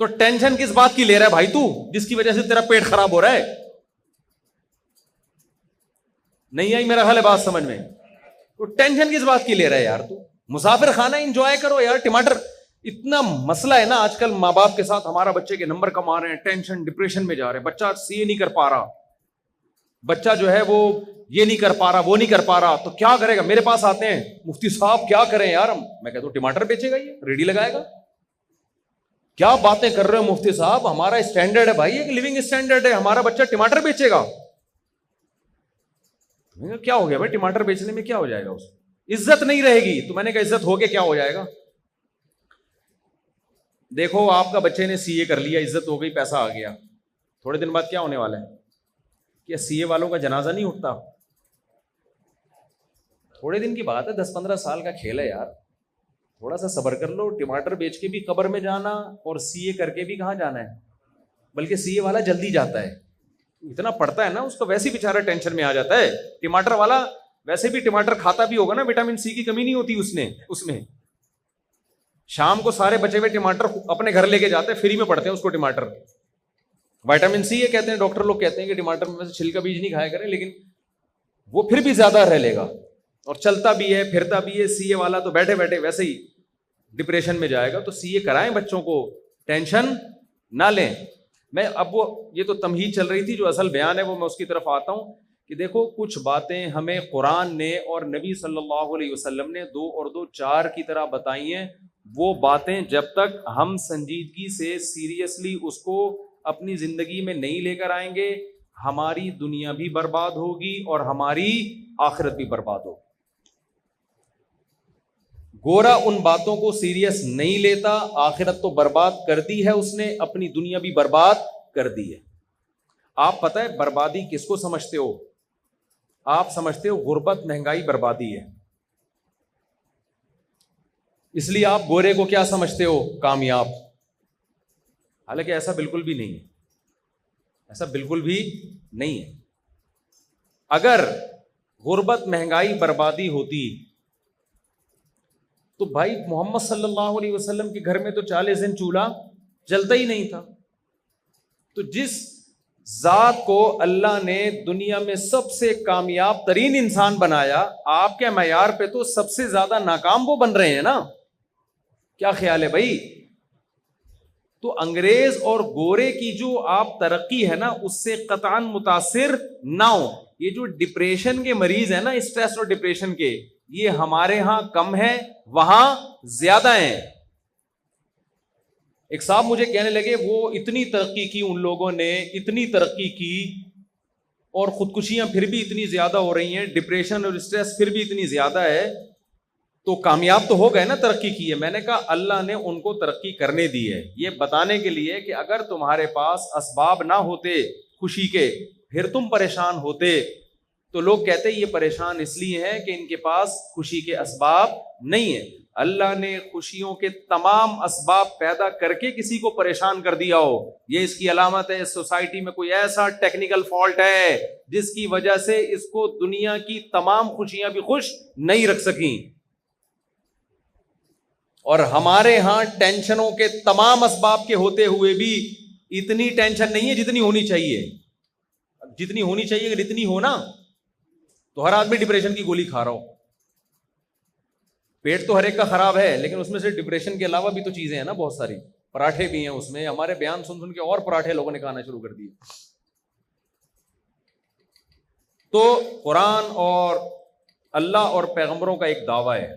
تو ٹینشن کس بات کی لے رہا ہے بھائی تو، جس کی وجہ سے تیرا پیٹ خراب ہو رہا ہے؟ نہیں آئی میرا خیال ہے بات سمجھ میں؟ تو ٹینشن کس بات کی لے رہا ہے یار تو؟ مسافر خانہ انجوائے کرو یار. ٹماٹر اتنا مسئلہ ہے نا آج کل ماں باپ کے ساتھ، ہمارا بچے کے نمبر کم آ رہے ہیں، ٹینشن ڈپریشن میں جا رہے ہیں، بچہ سی اے نہیں کر پا رہا، بچہ جو ہے وہ یہ نہیں کر پا رہا، وہ نہیں کر پا رہا، تو کیا کرے گا؟ میرے پاس آتے ہیں مفتی صاحب کیا کریں یار ہم. میں کہتا ہوں ٹماٹر بیچے گا، یہ ریڈی لگائے گا. کیا باتیں کر رہے ہو مفتی صاحب، ہمارا اسٹینڈرڈ ہے بھائی، ایک لیونگ اسٹینڈرڈ ہے، ہمارا بچہ ٹماٹر بیچے گا. کیا ہو گیا بھائی ٹماٹر بیچنے میں کیا ہو جائے گا؟ اس عزت نہیں رہے گی. تو میں نے کہا عزت ہو کے کیا ہو جائے گا؟ دیکھو آپ کا بچے نے سی اے کر لیا، عزت ہو گئی، پیسہ آ گیا، تھوڑے دن بعد کیا ہونے والا ہے؟ کیا سی اے والوں کا جنازہ نہیں اٹھتا؟ تھوڑے دن کی بات ہے، 10-15 سال کا کھیل ہے یار، تھوڑا سا صبر کر لو. ٹماٹر بیچ کے بھی قبر میں جانا اور سی اے کر کے بھی کہاں جانا ہے؟ بلکہ سی اے والا جلدی جاتا ہے، اتنا پڑتا ہے نا اس کو، ویسے ہی بیچارہ ٹینشن میں آ جاتا ہے. ٹماٹر والا ویسے بھی ٹماٹر کھاتا بھی ہوگا نا، وٹامن سی کی کمی نہیں ہوتی اس میں. شام کو سارے بچے ہوئے ٹماٹر اپنے گھر لے کے جاتے ہیں، فری میں پڑتے ہیں اس کو ٹماٹر. وٹامن سی یہ کہتے ہیں، ڈاکٹر لوگ کہتے ہیں کہ ٹماٹر میں سے چھلکا بیج نہیں کھایا کریں، لیکن وہ پھر بھی زیادہ رہ لے گا اور چلتا بھی ہے پھرتا بھی ہے. سی اے والا تو بیٹھے بیٹھے ویسے ہی ڈپریشن میں جائے گا. تو سی اے کرائیں بچوں کو، ٹینشن نہ لیں. میں اب وہ یہ تو تمہید چل رہی تھی، جو اصل بیان ہے وہ میں اس کی طرف آتا ہوں کہ دیکھو کچھ باتیں ہمیں قرآن نے اور نبی صلی اللہ علیہ وسلم نے 2 اور 2 4 کی طرح بتائی ہیں. وہ باتیں جب تک ہم سنجیدگی سے سیریسلی اس کو اپنی زندگی میں نہیں لے کر آئیں گے، ہماری دنیا بھی برباد ہوگی اور ہماری آخرت بھی برباد ہوگی. گورا ان باتوں کو سیریس نہیں لیتا، آخرت تو برباد کر دی ہے اس نے، اپنی دنیا بھی برباد کر دی ہے. آپ پتہ ہے بربادی کس کو سمجھتے ہو؟ آپ سمجھتے ہو غربت، مہنگائی بربادی ہے، اس لیے آپ گورے کو کیا سمجھتے ہو؟ کامیاب. حالانکہ ایسا بالکل بھی نہیں ہے، ایسا بالکل بھی نہیں ہے. اگر غربت، مہنگائی بربادی ہوتی تو بھائی محمد صلی اللہ علیہ وسلم کے گھر میں تو 40 دن چولہا جلتا ہی نہیں تھا. تو جس ذات کو اللہ نے دنیا میں سب سے کامیاب ترین انسان بنایا، آپ کے معیار پہ تو سب سے زیادہ ناکام وہ بن رہے ہیں نا. کیا خیال ہے بھائی؟ تو انگریز اور گورے کی جو آپ ترقی ہے نا، اس سے قطعاً متاثر نہ ہو. یہ جو ڈپریشن کے مریض ہیں نا، اسٹریس اور ڈپریشن کے، یہ ہمارے ہاں کم ہے، وہاں زیادہ ہیں. ایک صاحب مجھے کہنے لگے وہ اتنی ترقی کی ان لوگوں نے، اتنی ترقی کی، اور خودکشیاں پھر بھی اتنی زیادہ ہو رہی ہیں، ڈپریشن اور اسٹریس پھر بھی اتنی زیادہ ہے، تو کامیاب تو ہو گئے نا، ترقی کی ہے. میں نے کہا اللہ نے ان کو ترقی کرنے دی ہے، یہ بتانے کے لیے کہ اگر تمہارے پاس اسباب نہ ہوتے خوشی کے، پھر تم پریشان ہوتے. تو لوگ کہتے ہیں یہ پریشان اس لیے ہیں کہ ان کے پاس خوشی کے اسباب نہیں ہیں. اللہ نے خوشیوں کے تمام اسباب پیدا کر کے کسی کو پریشان کر دیا ہو، یہ اس کی علامت ہے. سوسائٹی میں کوئی ایسا ٹیکنیکل فالٹ ہے جس کی وجہ سے اس کو دنیا کی تمام خوشیاں بھی خوش نہیں رکھ سکیں. اور ہمارے ہاں ٹینشنوں کے تمام اسباب کے ہوتے ہوئے بھی اتنی ٹینشن نہیں ہے جتنی ہونی چاہیے. جتنی ہونی چاہیے اگر اتنی ہو نا تو ہر آدمی ڈپریشن کی گولی کھا رہا ہو. پیٹ تو ہر ایک کا خراب ہے، لیکن اس میں سے ڈپریشن کے علاوہ بھی تو چیزیں ہیں نا بہت ساری. پراٹھے بھی ہیں اس میں، ہمارے بیان سن کے اور پراٹھے لوگوں نے کھانا شروع کر دیے. تو قرآن اور اللہ اور پیغمبروں کا ایک دعویٰ ہے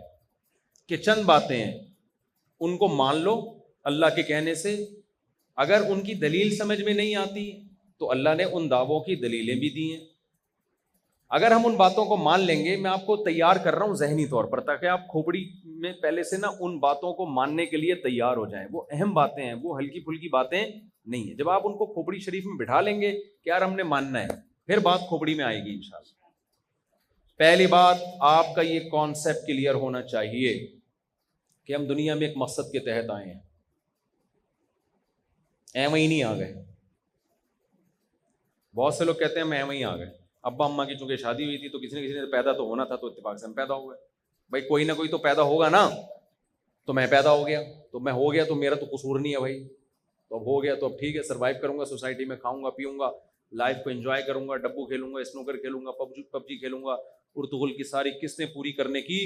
کہ چند باتیں ہیں ان کو مان لو اللہ کے کہنے سے. اگر ان کی دلیل سمجھ میں نہیں آتی تو اللہ نے ان دعووں کی دلیلیں بھی دی ہیں. اگر ہم ان باتوں کو مان لیں گے، میں آپ کو تیار کر رہا ہوں ذہنی طور پر، تاکہ آپ کھوپڑی میں پہلے سے نا ان باتوں کو ماننے کے لیے تیار ہو جائیں. وہ اہم باتیں ہیں، وہ ہلکی پھلکی باتیں نہیں ہیں. جب آپ ان کو کھوپڑی شریف میں بٹھا لیں گے کہ یار ہم نے ماننا ہے، پھر بات کھوپڑی میں آئے گی انشاءاللہ. پہلی بات، آپ کا یہ کانسیپٹ کلیئر ہونا چاہیے کہ ہم دنیا میں ایک مقصد کے تحت آئے ہیں، ایویں ہی نہیں آ گئے. بہت سے لوگ کہتے ہیں ہم ایویں ہی آ گئے. ابا اماں کی چونکہ شادی ہوئی تھی تو کسی نے پیدا تو ہونا تھا، تو اتفاق سے ہم پیدا ہو گئے. بھائی کوئی نہ کوئی تو پیدا ہوگا نا، تو میں پیدا ہو گیا، تو میں ہو گیا تو میرا تو قصور نہیں ہے بھائی. تو اب ہو گیا تو اب ٹھیک ہے, سروائیو کروں گا سوسائٹی میں, کھاؤں گا پیوں گا, لائف کو انجوائے کروں گا, ڈبو کھیلوں گا, اسنوکر کھیلوں گا, پب جی کھیلوں گا, ارطغرل کی ساری قسطیں پوری کرنے کی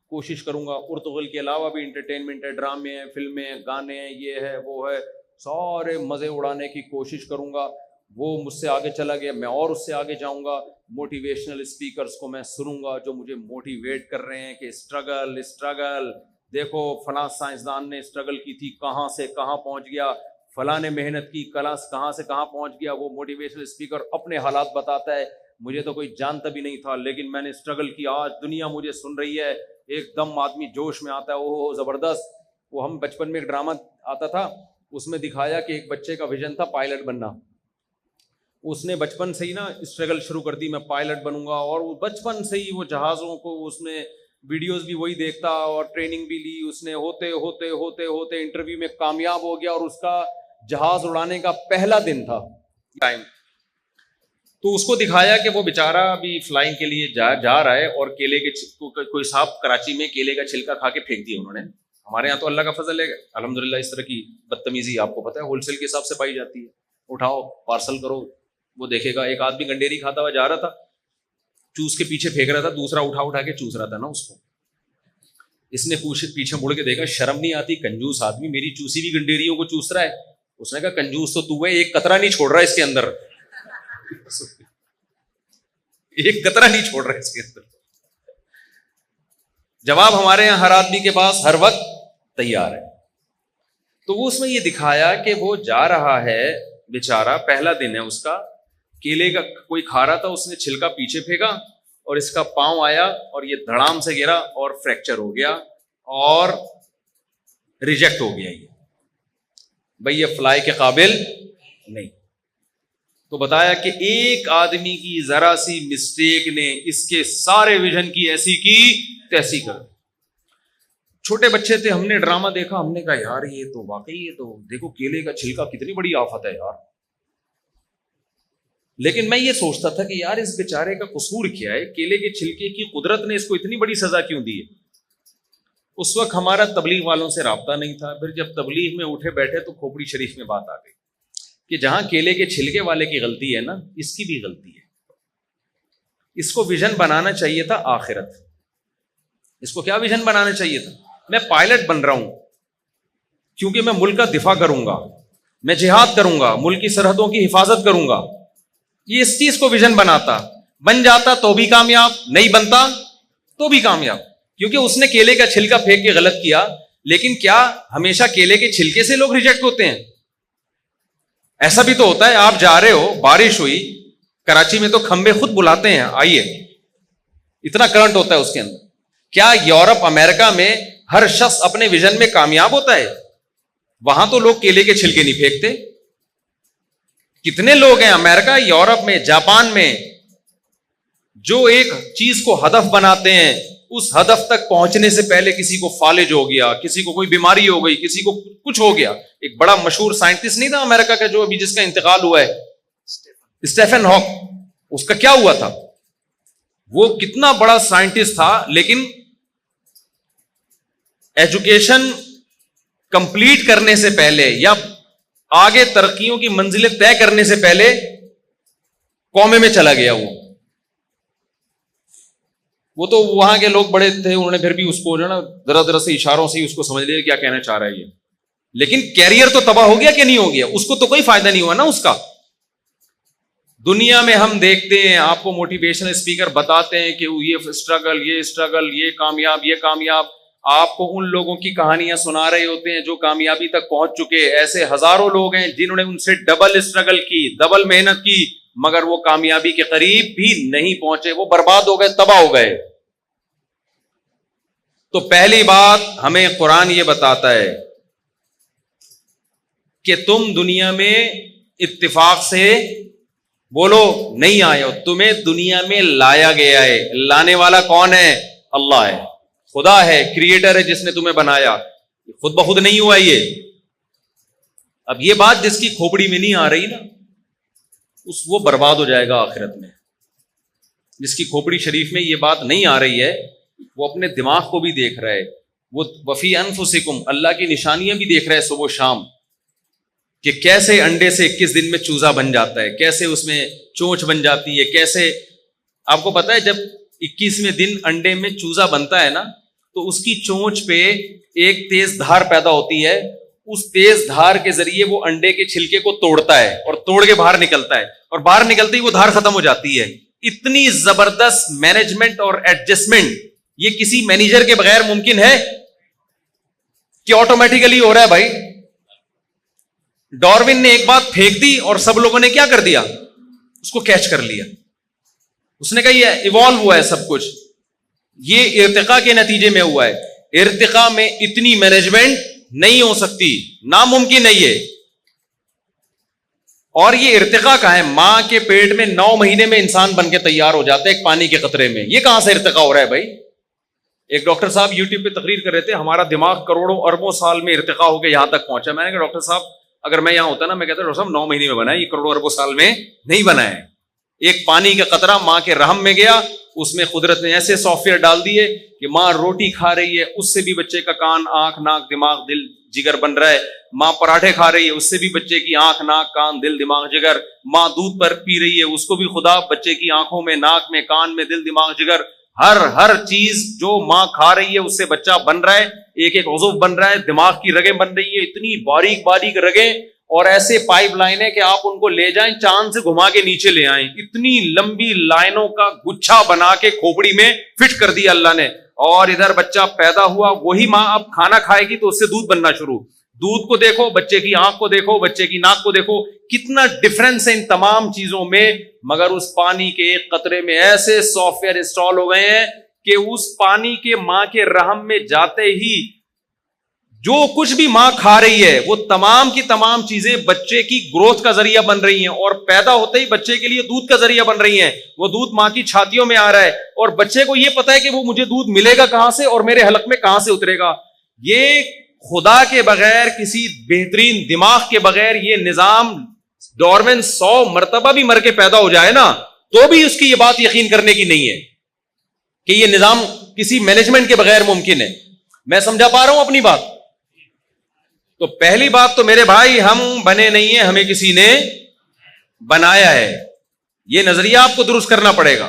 کوشش کروں گا. ارطغرل کے علاوہ بھی انٹرٹینمنٹ ہے, ڈرامے ہیں, فلمیں ہیں, گانے ہیں, یہ ہے وہ ہے, سارے مزے اڑانے کی کوشش کروں گا. وہ مجھ سے آگے چلا گیا, میں اور اس سے آگے جاؤں گا. موٹیویشنل اسپیکرز کو میں سنوں گا جو مجھے موٹیویٹ کر رہے ہیں کہ اسٹرگل, دیکھو فلاں سائنسدان نے اسٹرگل کی تھی, کہاں سے کہاں پہنچ گیا, فلاں نے محنت کی, کہاں سے کہاں پہنچ گیا. وہ موٹیویشنل اسپیکر اپنے حالات بتاتا ہے, مجھے تو کوئی جانتا بھی نہیں تھا لیکن میں نے اسٹرگل کیا, آج دنیا مجھے سن رہی ہے. ایک دم آدمی جوش میں آتا ہے, اوہ زبردست. وہ ہم بچپن میں ایک ڈرامہ آتا تھا, اس میں دکھایا کہ ایک بچے کا ویژن تھا پائلٹ بننا. اس نے بچپن سے ہی نا اسٹرگل شروع کر دی, میں پائلٹ بنوں گا, اور وہ بچپن سے ہی وہ جہازوں کو, اس نے ویڈیوز بھی وہی دیکھتا اور ٹریننگ بھی لی. اس نے ہوتے ہوتے ہوتے ہوتے انٹرویو میں کامیاب ہو گیا, اور اس کا جہاز اڑانے کا پہلا دن تھا ٹائم. تو اس کو دکھایا کہ وہ بیچارہ ابھی فلائنگ کے لیے جا رہا ہے, اور کیلے کے کوئی صاحب کراچی میں کیلے کا چھلکا کھا کے پھینک دیا انہوں نے. ہمارے یہاں تو اللہ کا فضل ہے الحمدللہ, اس طرح کی بدتمیزی آپ کو پتہ ہے ہول سیل کے حساب سے پائی جاتی ہے. اٹھاؤ پارسل کرو, وہ دیکھے گا. ایک آدمی گنڈیری کھاتا ہوا جا رہا تھا, چوس کے پیچھے پھینک رہا تھا, دوسرا اٹھا کے چوس رہا تھا نا اس کو. اس نے پیچھے مڑ کے دیکھا, شرم نہیں آتی, کنجوس آدمی میری چوسی ہوئی گنڈیریوں کو چوس رہا ہے. اس نے کہا کنجوس تو ہے, ایک قطرہ نہیں چھوڑ رہا ہے اس کے اندر, ایک قطرہ نہیں چھوڑ رہا ہے اس کے اندر. جواب ہمارے یہاں ہر آدمی کے پاس ہر وقت تیار ہے. تو وہ اس میں یہ دکھایا کہ وہ جا رہا ہے بیچارہ, پہلا دن ہے اس کا, کیلے کا کوئی کھا رہا تھا, اس نے چھلکا پیچھے پھینکا اور اس کا پاؤں آیا اور یہ دھڑام سے گرا اور فریکچر ہو گیا اور ریجیکٹ ہو گیا. یہ بھئی یہ فلائی کے قابل نہیں. تو بتایا کہ ایک آدمی کی ذرا سی مسٹیک نے اس کے سارے ویژن کی ایسی کی تیسی کر. چھوٹے بچے تھے, ہم نے ڈرامہ دیکھا, ہم نے کہا یار یہ تو واقعی, یہ تو دیکھو کیلے کا چھلکا کتنی بڑی آفت ہے یار. لیکن میں یہ سوچتا تھا کہ یار اس بیچارے کا قصور کیا ہے, کیلے کے چھلکے کی قدرت نے اس کو اتنی بڑی سزا کیوں دی ہے. اس وقت ہمارا تبلیغ والوں سے رابطہ نہیں تھا. پھر جب تبلیغ میں اٹھے بیٹھے تو کھوپڑی شریف میں بات آ گئی کہ جہاں کیلے کے چھلکے والے کی غلطی ہے نا, اس کی بھی غلطی ہے. اس کو ویژن بنانا چاہیے تھا آخرت. اس کو کیا ویژن بنانا چاہیے تھا, میں پائلٹ بن رہا ہوں کیونکہ میں ملک کا دفاع کروں گا, میں جہاد کروں گا, ملک کی سرحدوں کی حفاظت کروں گا. یہ اس چیز کو ویژن بناتا, بن جاتا تو بھی کامیاب, نہیں بنتا تو بھی کامیاب. کیونکہ اس نے کیلے کا چھلکا پھینک کے غلط کیا. لیکن کیا ہمیشہ کیلے کے چھلکے سے لوگ ریجیکٹ ہوتے ہیں؟ ایسا بھی تو ہوتا ہے, آپ جا رہے ہو, بارش ہوئی, کراچی میں تو کھمبے خود بلاتے ہیں آئیے, اتنا کرنٹ ہوتا ہے اس کے اندر. کیا یورپ امریکہ میں ہر شخص اپنے ویژن میں کامیاب ہوتا ہے؟ وہاں تو لوگ کیلے کے چھلکے نہیں پھینکتے. کتنے لوگ ہیں امریکہ, یورپ میں, جاپان میں, جو ایک چیز کو ہدف بناتے ہیں, اس ہدف تک پہنچنے سے پہلے کسی کو فالج ہو گیا, کسی کو کوئی بیماری ہو گئی, کسی کو کچھ ہو گیا. ایک بڑا مشہور سائنٹسٹ نہیں تھا امریکہ کا جو ابھی جس کا انتقال ہوا ہے, اسٹیفن ہاک. اس کا کیا ہوا تھا, وہ کتنا بڑا سائنٹسٹ تھا, لیکن ایجوکیشن کمپلیٹ کرنے سے پہلے یا آگے ترقیوں کی منزلیں طے کرنے سے پہلے کومے میں چلا گیا. وہ تو وہاں کے لوگ بڑے تھے, انہوں نے پھر بھی اس کو جو ہے نا ذرا سے اشاروں سے ہی اس کو سمجھ لیا کیا کہنا چاہ رہا ہے یہ. لیکن کیریئر تو تباہ ہو گیا کہ نہیں ہو گیا, اس کو تو کوئی فائدہ نہیں ہوا نا اس کا. دنیا میں ہم دیکھتے ہیں, آپ کو موٹیویشنل اسپیکر بتاتے ہیں کہ یہ اسٹرگل, یہ کامیاب, یہ کامیاب. آپ کو ان لوگوں کی کہانیاں سنا رہے ہوتے ہیں جو کامیابی تک پہنچ چکے. ایسے ہزاروں لوگ ہیں جنہوں نے ان سے ڈبل اسٹرگل کی, ڈبل محنت کی, مگر وہ کامیابی کے قریب بھی نہیں پہنچے, وہ برباد ہو گئے, تباہ ہو گئے. تو پہلی بات ہمیں قرآن یہ بتاتا ہے کہ تم دنیا میں اتفاق سے بولو نہیں آئے ہو, تمہیں دنیا میں لایا گیا ہے. لانے والا کون ہے؟ اللہ ہے, خدا ہے, کریٹر ہے جس نے تمہیں بنایا. خود بخود نہیں ہوا یہ. اب یہ بات جس کی کھوپڑی میں نہیں آ رہی نا, وہ برباد ہو جائے گا آخرت میں. جس کی کھوپڑی شریف میں یہ بات نہیں آ رہی ہے, وہ اپنے دماغ کو بھی دیکھ رہا ہے, وہ وفی انفسکم, اللہ کی نشانیاں بھی دیکھ رہا ہے صبح و شام کہ کیسے انڈے سے 21 دن میں چوزا بن جاتا ہے, کیسے اس میں چونچ بن جاتی ہے, کیسے آپ کو پتا ہے جب 21ویں دن انڈے میں چوزا بنتا ہے نا تو اس کی چونچ پہ ایک تیز دھار پیدا ہوتی ہے, اس تیز دھار کے ذریعے وہ انڈے کے چھلکے کو توڑتا ہے اور توڑ کے باہر نکلتا ہے, اور باہر نکلتے ہی وہ دھار ختم ہو جاتی ہے. اتنی زبردست مینجمنٹ اور ایڈجسٹمنٹ یہ کسی مینیجر کے بغیر ممکن ہے کہ آٹومیٹیکلی ہو رہا ہے بھائی. ڈاروین نے ایک بات پھینک دی اور سب لوگوں نے کیا کر دیا, اس کو کیچ کر لیا. اس نے کہا یہ ایوالو ہوا ہے سب کچھ, یہ ارتقاء کے نتیجے میں ہوا ہے. ارتقاء میں اتنی مینجمنٹ نہیں ہو سکتی, ناممکن ہے یہ. اور یہ ارتقاء کہاں ہے؟ ماں کے پیٹ میں 9 مہینے میں انسان بن کے تیار ہو جاتا ہے ایک پانی کے قطرے میں. یہ کہاں سے ارتقاء ہو رہا ہے بھائی؟ ایک ڈاکٹر صاحب یوٹیوب پہ تقریر کر رہے تھے, ہمارا دماغ کروڑوں اربوں سال میں ارتقاء ہو کے یہاں تک پہنچا. میں نے کہا ڈاکٹر صاحب اگر میں یہاں ہوتا نا, میں کہتا ڈاکٹر صاحب 9 مہینے میں بنا ہے, یہ کروڑوں اربوں سال میں نہیں بنا ہے. ایک پانی کا قطرہ ماں کے رحم میں گیا, اس میں قدرت نے ایسے سافٹ ویئر ڈال دیے کہ ماں روٹی کھا رہی ہے, اس سے بھی بچے کا کان, آنکھ, ناک, دماغ, دل, جگر بن رہا ہے. ماں پراٹھے کھا رہی ہے, اس سے بھی بچے کی آنکھ, ناک, کان, دل, دماغ, جگر. ماں دودھ پر پی رہی ہے, اس کو بھی خدا بچے کی آنکھوں میں, ناک میں, کان میں, دل, دماغ, جگر, ہر چیز جو ماں کھا رہی ہے اس سے بچہ بن رہا ہے. ایک ایک عضو بن رہا ہے, دماغ کی رگیں بن رہی ہے, اتنی باریک باریک رگیں, اور ایسے پائپ لائن ہے کہ آپ ان کو لے جائیں چاند سے گھما کے نیچے لے آئیں. اتنی لمبی لائنوں کا گچھا بنا کے کھوپڑی میں فٹ کر دیا اللہ نے. اور ادھر بچہ پیدا ہوا, وہی ماں اب کھانا کھائے گی تو اس سے دودھ بننا شروع. دودھ کو دیکھو, بچے کی آنکھ کو دیکھو, بچے کی ناک کو دیکھو, کتنا ڈفرنس ہے ان تمام چیزوں میں. مگر اس پانی کے ایک قطرے میں ایسے سافٹ ویئر انسٹال ہو گئے ہیں کہ اس پانی کے ماں کے رحم میں جاتے ہی جو کچھ بھی ماں کھا رہی ہے وہ تمام کی تمام چیزیں بچے کی گروتھ کا ذریعہ بن رہی ہیں, اور پیدا ہوتے ہی بچے کے لیے دودھ کا ذریعہ بن رہی ہیں. وہ دودھ ماں کی چھاتیوں میں آ رہا ہے, اور بچے کو یہ پتا ہے کہ وہ مجھے دودھ ملے گا کہاں سے اور میرے حلق میں کہاں سے اترے گا. یہ خدا کے بغیر, کسی بہترین دماغ کے بغیر یہ نظام, ڈاروین 100 مرتبہ بھی مر کے پیدا ہو جائے نا تو بھی اس کی یہ بات یقین کرنے کی نہیں ہے کہ یہ نظام کسی مینجمنٹ کے بغیر ممکن ہے. میں سمجھا پا رہا ہوں اپنی بات؟ تو پہلی بات تو میرے بھائی, ہم بنے نہیں ہیں, ہمیں کسی نے بنایا ہے. یہ نظریہ آپ کو درست کرنا پڑے گا.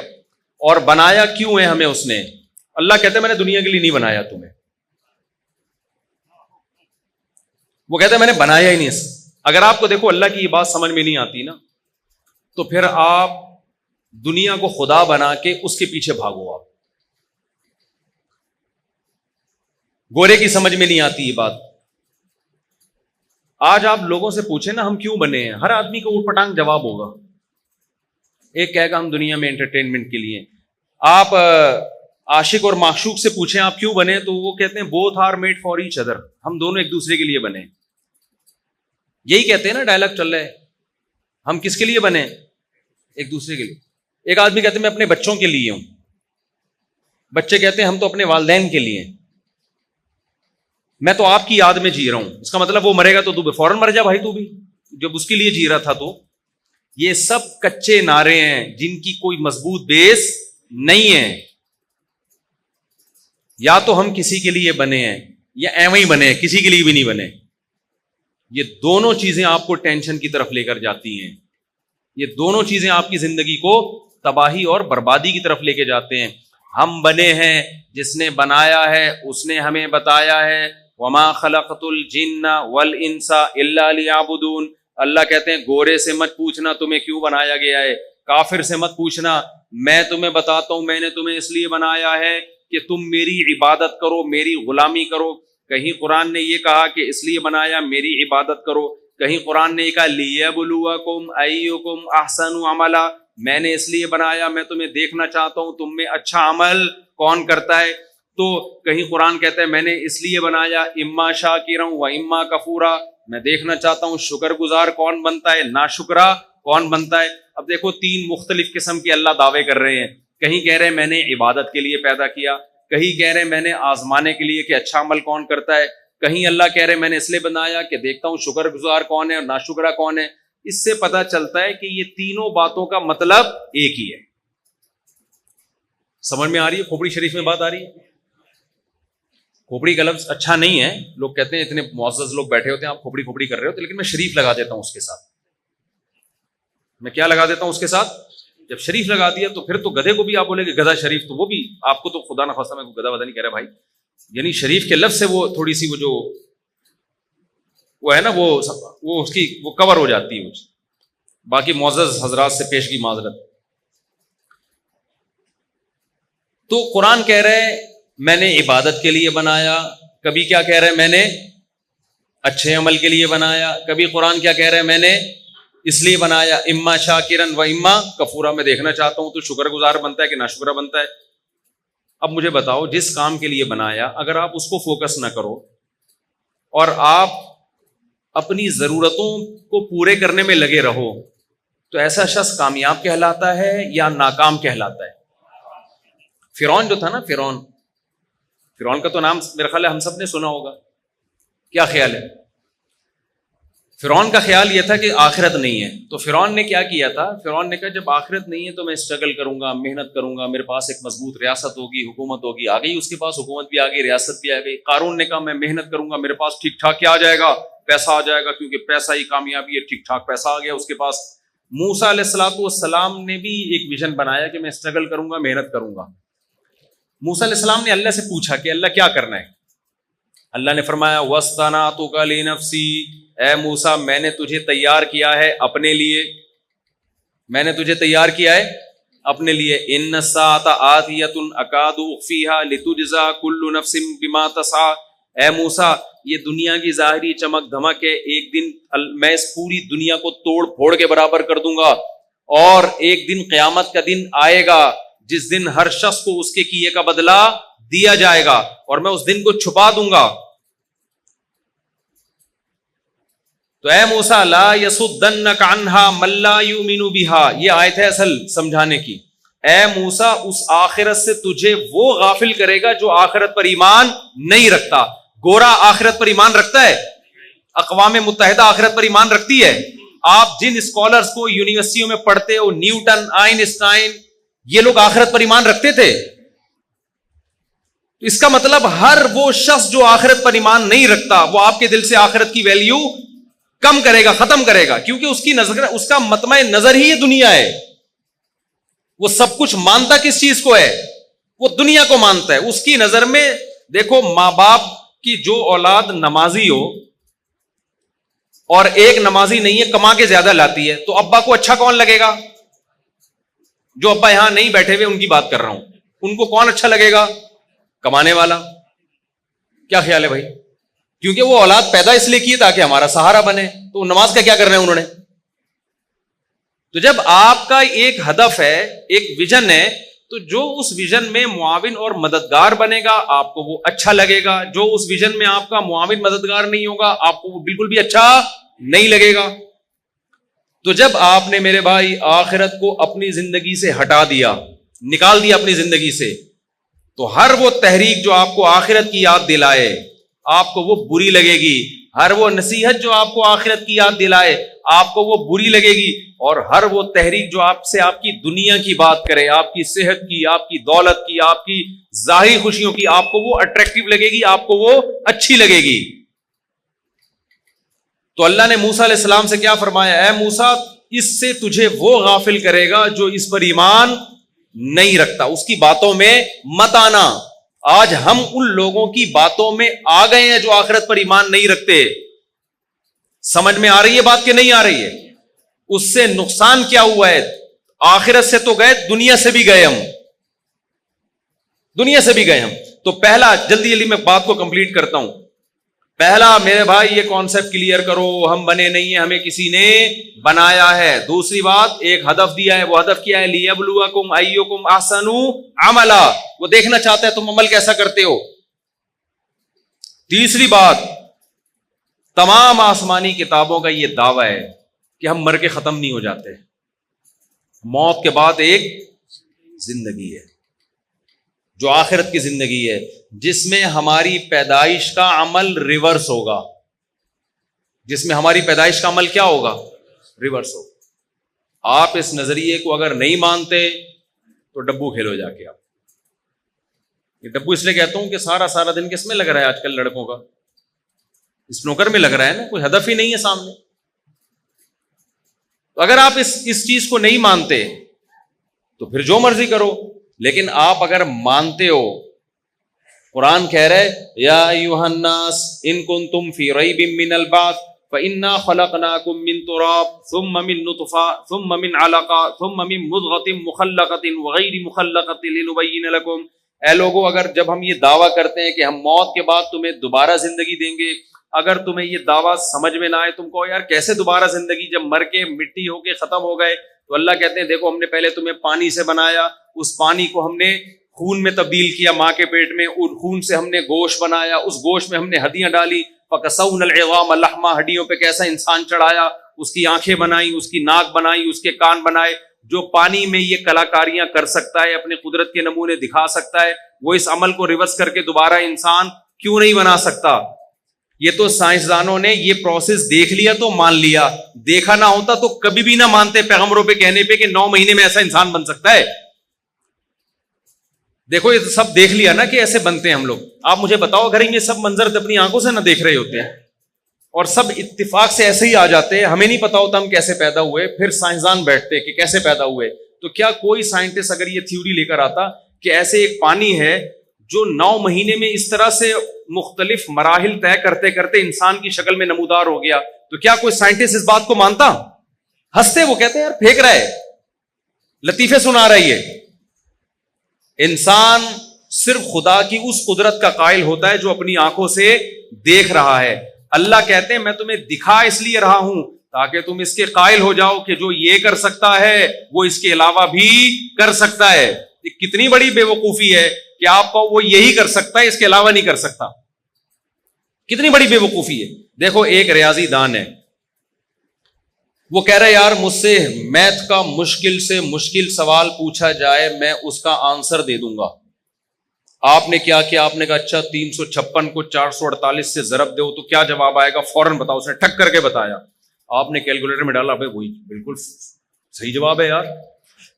اور بنایا کیوں ہے ہمیں اس نے؟ اللہ کہتے ہیں میں نے دنیا کے لیے نہیں بنایا تمہیں. وہ کہتے ہیں میں نے بنایا ہی نہیں. اگر آپ کو دیکھو اللہ کی یہ بات سمجھ میں نہیں آتی نا, تو پھر آپ دنیا کو خدا بنا کے اس کے پیچھے بھاگو. آپ گورے کی سمجھ میں نہیں آتی یہ بات. آج آپ لوگوں سے پوچھیں نا ہم کیوں بنے ہیں, ہر آدمی کو اوٹ پٹانگ جواب ہوگا. ایک کہے گا ہم دنیا میں انٹرٹینمنٹ کے لیے. آپ عاشق اور معشوق سے پوچھیں آپ کیوں بنے, تو وہ کہتے ہیں both are made for each other, ہم دونوں ایک دوسرے کے لیے بنے. یہی کہتے ہیں نا, ڈائلاگ چل رہا ہے, ہم کس کے لیے بنے؟ ایک دوسرے کے لیے. ایک آدمی کہتے ہیں میں اپنے بچوں کے لیے ہوں, بچے کہتے ہیں ہم تو اپنے والدین کے لیے. میں تو آپ کی یاد میں جی رہا ہوں. اس کا مطلب وہ مرے گا تو تو فوراً مر جا بھائی, تو بھی جب اس کے لیے جی رہا تھا. تو یہ سب کچے نعرے ہیں جن کی کوئی مضبوط بیس نہیں ہے. یا تو ہم کسی کے لیے بنے ہیں یا ایویں ہی بنے ہیں, کسی کے لیے بھی نہیں بنے. یہ دونوں چیزیں آپ کو ٹینشن کی طرف لے کر جاتی ہیں. یہ دونوں چیزیں آپ کی زندگی کو تباہی اور بربادی کی طرف لے کے جاتے ہیں. ہم بنے ہیں, جس نے بنایا ہے اس نے ہمیں بتایا ہے وما خلقت الجن والانس الا لیعبدون. اللہ کہتے ہیں گورے سے مت پوچھنا تمہیں کیوں بنایا گیا ہے, کافر سے مت پوچھنا, میں تمہیں بتاتا ہوں میں نے تمہیں اس لیے بنایا ہے کہ تم میری عبادت کرو, میری غلامی کرو. کہیں قرآن نے یہ کہا کہ اس لیے بنایا میری عبادت کرو, کہیں قرآن نے یہ کہا لیبلوکم ایکم احسن عملا, میں نے اس لیے بنایا میں تمہیں دیکھنا چاہتا ہوں تم میں اچھا عمل کون کرتا ہے. تو کہیں قرآن کہتا ہے میں نے اس لیے بنایا اما شاکرا و اما کفورا, میں دیکھنا چاہتا ہوں شکر گزار کون بنتا ہے, ناشکرا کون بنتا ہے. اب دیکھو 3 مختلف قسم کے اللہ دعوے کر رہے ہیں. کہیں کہہ رہے ہیں میں نے عبادت کے لیے پیدا کیا, کہیں کہہ رہے ہیں میں نے آزمانے کے لیے کہ اچھا عمل کون کرتا ہے, کہیں اللہ کہہ رہے ہیں میں نے اس لیے بنایا کہ دیکھتا ہوں شکر گزار کون ہے اور ناشکرا کون ہے. اس سے پتہ چلتا ہے کہ یہ تینوں باتوں کا مطلب ایک ہی ہے. سمجھ میں آ رہی ہے؟ کھوپڑی شریف میں بات آ رہی ہے. کھوپڑی کا لفظ اچھا نہیں ہے. لوگ کہتے ہیں اتنے معزز لوگ بیٹھے ہوتے ہیں, آپ کھوپڑی کھوپڑی کر رہے ہوتے, لیکن میں شریف لگا دیتا ہوں اس کے ساتھ. میں کیا لگا دیتا ہوں اس کے ساتھ؟ جب شریف لگا دیا تو پھر تو گدھے کو بھی آپ بولے کہ گدھا شریف, تو وہ بھی آپ کو تو خدا نخواستہ میں گدھا ودا نہیں کہہ رہا بھائی, یعنی شریف کے لفظ سے وہ تھوڑی سی وہ جو وہ ہے نا وہ اس کی وہ کور ہو جاتی ہے. باقی معزز حضرات سے پیشگی معذرت. تو قرآن کہہ رہے میں نے عبادت کے لیے بنایا, کبھی کیا کہہ رہے میں نے اچھے عمل کے لیے بنایا, کبھی قرآن کیا کہہ رہے میں نے اس لیے بنایا اما شاکرن و اما کفورا, میں دیکھنا چاہتا ہوں تو شکر گزار بنتا ہے کہ ناشکرہ بنتا ہے. اب مجھے بتاؤ, جس کام کے لیے بنایا اگر آپ اس کو فوکس نہ کرو اور آپ اپنی ضرورتوں کو پورے کرنے میں لگے رہو, تو ایسا شخص کامیاب کہلاتا ہے یا ناکام کہلاتا ہے؟ فرعون جو تھا نا, فرعون کا تو نام میرا خیال ہے ہم سب نے سنا ہوگا. کیا خیال ہے؟ فرعون کا خیال یہ تھا کہ آخرت نہیں ہے. تو فرعون نے کیا کیا تھا؟ فرعون نے کہا جب آخرت نہیں ہے تو میں اسٹرگل کروں گا, محنت کروں گا, میرے پاس ایک مضبوط ریاست ہوگی, حکومت ہوگی. آ گئی اس کے پاس حکومت بھی آ گئی, ریاست بھی آ گئی. قارون نے کہا میں محنت کروں گا, میرے پاس ٹھیک ٹھاک کیا آ جائے گا, پیسہ آ جائے گا, کیونکہ پیسہ ہی کامیابی ہے. ٹھیک ٹھاک پیسہ آ گیا اس کے پاس. موسیٰ علیہ الصلوۃ والسلام نے بھی ایک ویژن بنایا کہ میں اسٹرگل کروں گا, محنت کروں گا. موسیٰ علیہ السلام نے اللہ سے پوچھا کہ اللہ کیا کرنا ہے؟ اللہ نے فرمایا وَاسْتَنَعْتُكَ لِنَفْسِي, اے موسیٰ میں نے تجھے تیار کیا ہے اپنے لیے, میں نے تجھے تیار کیا ہے اپنے لیے. إِنَّ السَّاعَةَ آتِيَةٌ أَكَادُ أُخْفِيهَا لِتُجْزَىٰ كُلُّ نَفْسٍ بِمَا تَسْعَىٰ. اے موسیٰ یہ دنیا کی ظاہری چمک دھمک ہے, ایک دن میں اس پوری دنیا کو توڑ پھوڑ کے برابر کر دوں گا, اور ایک دن قیامت کا دن آئے گا جس دن ہر شخص کو اس کے کیے کا بدلہ دیا جائے گا, اور میں اس دن کو چھپا دوں گا. تو اے موسیٰ لا یصدنک عنہا من لا یؤمن بہا, یہ آیت ہے اصل سمجھانے کی. اے موسیٰ اس آخرت سے تجھے وہ غافل کرے گا جو آخرت پر ایمان نہیں رکھتا. گورا آخرت پر ایمان رکھتا ہے؟ اقوام متحدہ آخرت پر ایمان رکھتی ہے؟ آپ جن اسکالرز کو یونیورسٹیوں میں پڑھتے ہو, نیوٹن, آئنسٹائن, یہ لوگ آخرت پر ایمان رکھتے تھے. اس کا مطلب ہر وہ شخص جو آخرت پر ایمان نہیں رکھتا وہ آپ کے دل سے آخرت کی ویلیو کم کرے گا, ختم کرے گا, کیونکہ اس کی نظر, اس کا مطمع نظر ہی یہ دنیا ہے. وہ سب کچھ مانتا کس چیز کو ہے؟ وہ دنیا کو مانتا ہے. اس کی نظر میں دیکھو, ماں باپ کی جو اولاد نمازی ہو اور ایک نمازی نہیں ہے, کما کے زیادہ لاتی ہے, تو ابا کو اچھا کون لگے گا؟ جو ابا یہاں نہیں بیٹھے ہوئے ان کی بات کر رہا ہوں, ان کو کون اچھا لگے گا؟ کمانے والا. کیا خیال ہے بھائی؟ کیونکہ وہ اولاد پیدا اس لیے کی تاکہ ہمارا سہارا بنے, تو نماز کا کیا کرنا ہے انہوں نے؟ تو جب آپ کا ایک ہدف ہے, ایک ویژن ہے, تو جو اس ویژن میں معاون اور مددگار بنے گا آپ کو وہ اچھا لگے گا. جو اس ویژن میں آپ کا معاون مددگار نہیں ہوگا آپ کو وہ بالکل بھی اچھا نہیں لگے گا. تو جب آپ نے میرے بھائی آخرت کو اپنی زندگی سے ہٹا دیا, نکال دیا اپنی زندگی سے, تو ہر وہ تحریک جو آپ کو آخرت کی یاد دلائے آپ کو وہ بری لگے گی. ہر وہ نصیحت جو آپ کو آخرت کی یاد دلائے آپ کو وہ بری لگے گی. اور ہر وہ تحریک جو آپ سے آپ کی دنیا کی بات کرے, آپ کی صحت کی, آپ کی دولت کی, آپ کی ظاہری خوشیوں کی, آپ کو وہ اٹریکٹیو لگے گی, آپ کو وہ اچھی لگے گی. تو اللہ نے موسیٰ علیہ السلام سے کیا فرمایا؟ اے موسیٰ اس سے تجھے وہ غافل کرے گا جو اس پر ایمان نہیں رکھتا, اس کی باتوں میں مت آنا. آج ہم ان لوگوں کی باتوں میں آ گئے ہیں جو آخرت پر ایمان نہیں رکھتے. سمجھ میں آ رہی ہے بات کہ نہیں آ رہی ہے؟ اس سے نقصان کیا ہوا ہے؟ آخرت سے تو گئے, دنیا سے بھی گئے ہم, دنیا سے بھی گئے ہم. تو پہلا, جلدی جلدی میں بات کو کمپلیٹ کرتا ہوں. پہلا میرے بھائی یہ کانسیپٹ کلیئر کرو, ہم بنے نہیں ہیں, ہمیں کسی نے بنایا ہے. دوسری بات, ایک ہدف دیا ہے, وہ ہدف کیا ہے؟ لیبلوکم ایکم احسن عملا, وہ دیکھنا چاہتا ہے تم عمل کیسا کرتے ہو. تیسری بات, تمام آسمانی کتابوں کا یہ دعویٰ ہے کہ ہم مر کے ختم نہیں ہو جاتے, موت کے بعد ایک زندگی ہے جو آخرت کی زندگی ہے, جس میں ہماری پیدائش کا عمل ریورس ہوگا. جس میں ہماری پیدائش کا عمل کیا ہوگا؟ ریورس ہوگا. آپ اس نظریے کو اگر نہیں مانتے تو ڈبو کھیلو جا کے. آپ یہ ڈبو اس لیے کہتا ہوں کہ سارا دن کس میں لگ رہا ہے آج کل لڑکوں کا؟ اسنوکر میں لگ رہا ہے نا، کوئی ہدف ہی نہیں ہے سامنے. تو اگر آپ اس چیز کو نہیں مانتے تو پھر جو مرضی کرو، لیکن آپ اگر مانتے ہو، قرآن کہہ رہے یا ایھا الناس ان کنتم فی ریب من البعث فإنا خلقناکم من تراب ثم من نطفہ ثم من علقہ ثم من مضغۃ مخلقۃ وغیر مخلقۃ لنبین لکم. اے لوگو، اگر جب ہم یہ دعویٰ کرتے ہیں کہ ہم موت کے بعد تمہیں دوبارہ زندگی دیں گے، اگر تمہیں یہ دعویٰ سمجھ میں نہ آئے، تم کہو یار کیسے دوبارہ زندگی، جب مر کے مٹی ہو کے ختم ہو گئے. تو اللہ کہتے ہیں دیکھو ہم نے پہلے تمہیں پانی سے بنایا، اس پانی کو ہم نے خون میں تبدیل کیا ماں کے پیٹ میں، اور خون سے ہم نے گوشت بنایا، اس گوشت میں ہم نے ہڈیاں ڈالی، فَكَسَوْنَا الْعِظَامَ لَحْمًا، ہڈیوں پہ کیسا انسان چڑھایا، اس کی آنکھیں بنائی، اس کی ناک بنائی، اس کے کان بنائے. جو پانی میں یہ کلاکاریاں کر سکتا ہے، اپنے قدرت کے نمونے دکھا سکتا ہے، وہ اس عمل کو ریورس کر کے دوبارہ انسان کیوں نہیں بنا سکتا؟ یہ تو سائنسدانوں نے یہ پروسیس دیکھ لیا تو مان لیا، دیکھا نہ ہوتا تو کبھی بھی نہ مانتے پیغمبروں پہ کہنے پہ کہ 9 مہینے میں ایسا انسان بن سکتا ہے. دیکھو یہ سب دیکھ لیا نا کہ ایسے بنتے ہیں ہم لوگ. آپ مجھے بتاؤ اگر یہ سب منظر اپنی آنکھوں سے نہ دیکھ رہے ہوتے ہیں اور سب اتفاق سے ایسے ہی آ جاتے، ہمیں نہیں پتا ہوتا ہم کیسے پیدا ہوئے، پھر سائنسدان بیٹھتے کہ کیسے پیدا ہوئے، تو کیا کوئی سائنٹسٹ اگر یہ تھیوری لے کر آتا کہ ایسے ایک پانی ہے جو 9 مہینے میں اس طرح سے مختلف مراحل طے کرتے کرتے انسان کی شکل میں نمودار ہو گیا، تو کیا کوئی سائنٹسٹ اس بات کو مانتا؟ ہنستے، وہ کہتے ہیں یار پھینک رہا ہے، لطیفے سنا رہا ہے. یہ انسان صرف خدا کی اس قدرت کا قائل ہوتا ہے جو اپنی آنکھوں سے دیکھ رہا ہے. اللہ کہتے ہیں میں تمہیں دکھا اس لیے رہا ہوں تاکہ تم اس کے قائل ہو جاؤ کہ جو یہ کر سکتا ہے وہ اس کے علاوہ بھی کر سکتا ہے. یہ کتنی بڑی بے وقوفی ہے کہ آپ کو وہ یہی کر سکتا ہے، اس کے علاوہ نہیں کر سکتا. کتنی بڑی بے وقوفی ہے. دیکھو ایک ریاضی دان ہے، وہ کہہ رہا ہے یار مجھ سے میتھ کا مشکل سے مشکل سوال پوچھا جائے میں اس کا آنسر دے دوں گا. آپ نے کیا کیا؟ آپ نے کہا اچھا 356 کو 448 سے ضرب دو تو کیا جواب آئے گا، فوراً بتاؤ. اس نے ٹھک کر کے بتایا. آپ نے کیلکولیٹر میں ڈالا، وہی بالکل صحیح جواب ہے یار.